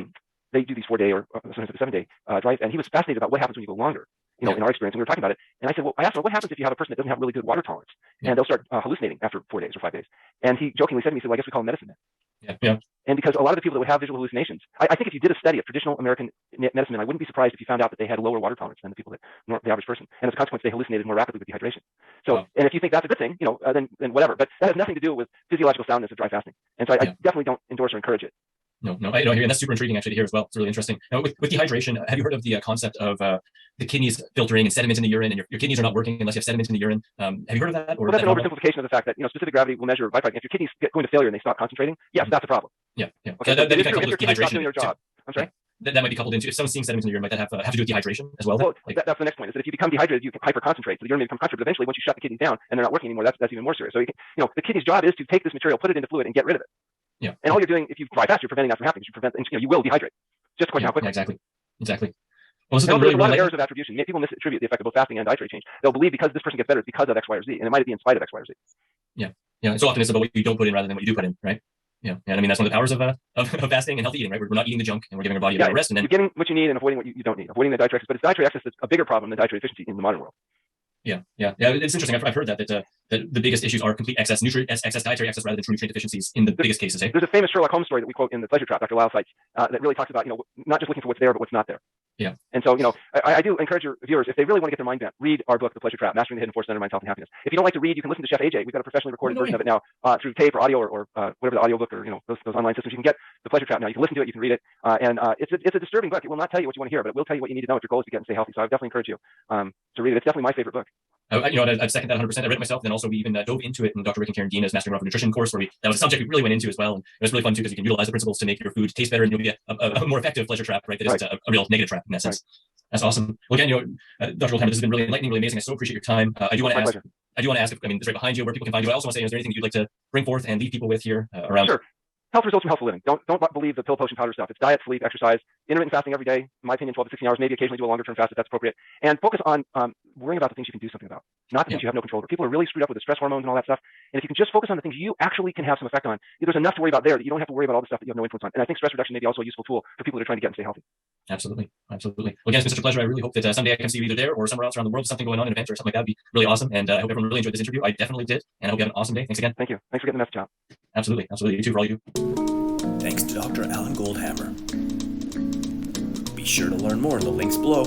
they do these 4-day or sometimes 7-day dry. And he was fascinated about what happens when you go longer. In our experience, and we were talking about it, and I said, well, I asked him, what happens if you have a person that doesn't have really good water tolerance, and they'll start hallucinating after 4 days or 5 days? And he jokingly said to me, well, I guess we call them medicine men. And because a lot of the people that would have visual hallucinations, I think if you did a study of traditional American medicine men, I wouldn't be surprised if you found out that they had lower water tolerance than the people the average person, and as a consequence, they hallucinated more rapidly with dehydration. So, and if you think that's a good thing, then whatever. But that has nothing to do with physiological soundness of dry fasting, and so I definitely don't endorse or encourage it. No, I hear you. And that's super intriguing actually to hear as well. It's really interesting. Now, with dehydration, have you heard of the concept of the kidneys filtering and sediment in the urine, and your kidneys are not working unless you have sediment in the urine? Have you heard of that? Or well, that's an oversimplification of the fact that specific gravity will measure byproduct. If your kidneys get going to failure and they stop concentrating, yes, that's a problem. Okay, so that if your kidneys stop doing their job, I'm sorry. That might be coupled into if someone's seeing sediment in the urine, might that have to do with dehydration as well? Well, that's the next point. Is that if you become dehydrated, you can hyperconcentrate. So the urine may become concentrated. But eventually, once you shut the kidneys down and they're not working anymore, that's even more serious. So the kidney's job is to take this material, put it into fluid, and get rid of it. And all you're doing, if you dry fast, you're preventing that from happening. You will dehydrate. Just a question how quickly. Exactly. Well, this there's a lot of errors of attribution. People misattribute the effect of both fasting and dietary change. They'll believe because this person gets better, it's because of X, Y, or Z, and it might be in spite of X, Y, or Z. Yeah. So often it's about what you don't put in rather than what you do put in, right? Yeah. And I mean, that's one of the powers of fasting and healthy eating, right? We're not eating the junk and we're giving our body a rest. And then you're getting what you need and avoiding what you don't need, avoiding the dietary excess. But it's dietary excess that's a bigger problem than dietary deficiency in the modern world. Yeah. It's interesting. I've heard that the biggest issues are complete excess dietary excess rather than true nutrient deficiencies in the biggest cases. There's a famous Sherlock Holmes story that we quote in The Pleasure Trap, Dr. Lisle cites, that really talks about not just looking for what's there, but what's not there. Yeah. And so, I do encourage your viewers, if they really want to get their mind bent, read our book, The Pleasure Trap, Mastering the Hidden Force of Mind, Health, and Happiness. If you don't like to read, you can listen to Chef AJ. We've got a professionally recorded version of it now through tape or audio or whatever the audio book or those online systems. You can get The Pleasure Trap now. You can listen to it, you can read it, and it's a disturbing book. It will not tell you what you want to hear, but it will tell you what you need to know if your goal is to get and stay healthy. So I would definitely encourage you to read it. It's definitely my favorite book. I'd second that 100%. I read it myself. Then also we even dove into it in Dr. Rick and Karen Dina's Mastering Raw Nutrition course, where that was a subject we really went into as well. And it was really fun too because you can utilize the principles to make your food taste better, and you'll be a more effective pleasure trap, right? That isn't a real negative trap in that sense. That's awesome. Well, again, Dr. Goldhamer, this has been really enlightening, really amazing. I so appreciate your time. I do want to ask. I mean, it's right behind you where people can find you. I also want to say, is there anything you'd like to bring forth and leave people with here around? Sure. Health results from healthful living. Don't believe the pill, potion, powder stuff. It's diet, sleep, exercise, intermittent fasting every day. In my opinion, 12 to 16 hours. Maybe occasionally do a longer term fast if that's appropriate. And focus on worrying about the things you can do something about, not the things you have no control over. People are really screwed up with the stress hormones and all that stuff. And if you can just focus on the things you actually can have some effect on, there's enough to worry about there that you don't have to worry about all the stuff that you have no influence on. And I think stress reduction may be also a useful tool for people that are trying to get and stay healthy. Absolutely. Well, again, it's been such a pleasure. I really hope that someday I can see you either there or somewhere else around the world, something going on, an event or something like that would be really awesome. And I hope everyone really enjoyed this interview. I definitely did. And I hope you have an awesome day. Thanks again. Thank you. Thanks for getting the message out. Absolutely. You too, for all you do. Thanks to Dr. Alan Goldhamer. Be sure to learn more in the links below.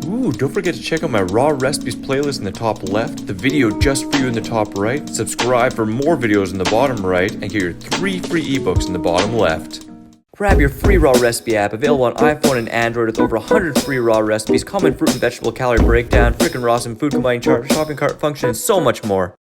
Ooh, don't forget to check out my raw recipes playlist in the top left, the video just for you in the top right, subscribe for more videos in the bottom right, and get your 3 free ebooks in the bottom left. Grab your free raw recipe app available on iPhone and Android with over 100 free raw recipes, common fruit and vegetable calorie breakdown, frickin' raw food combining chart, shopping cart function, and so much more.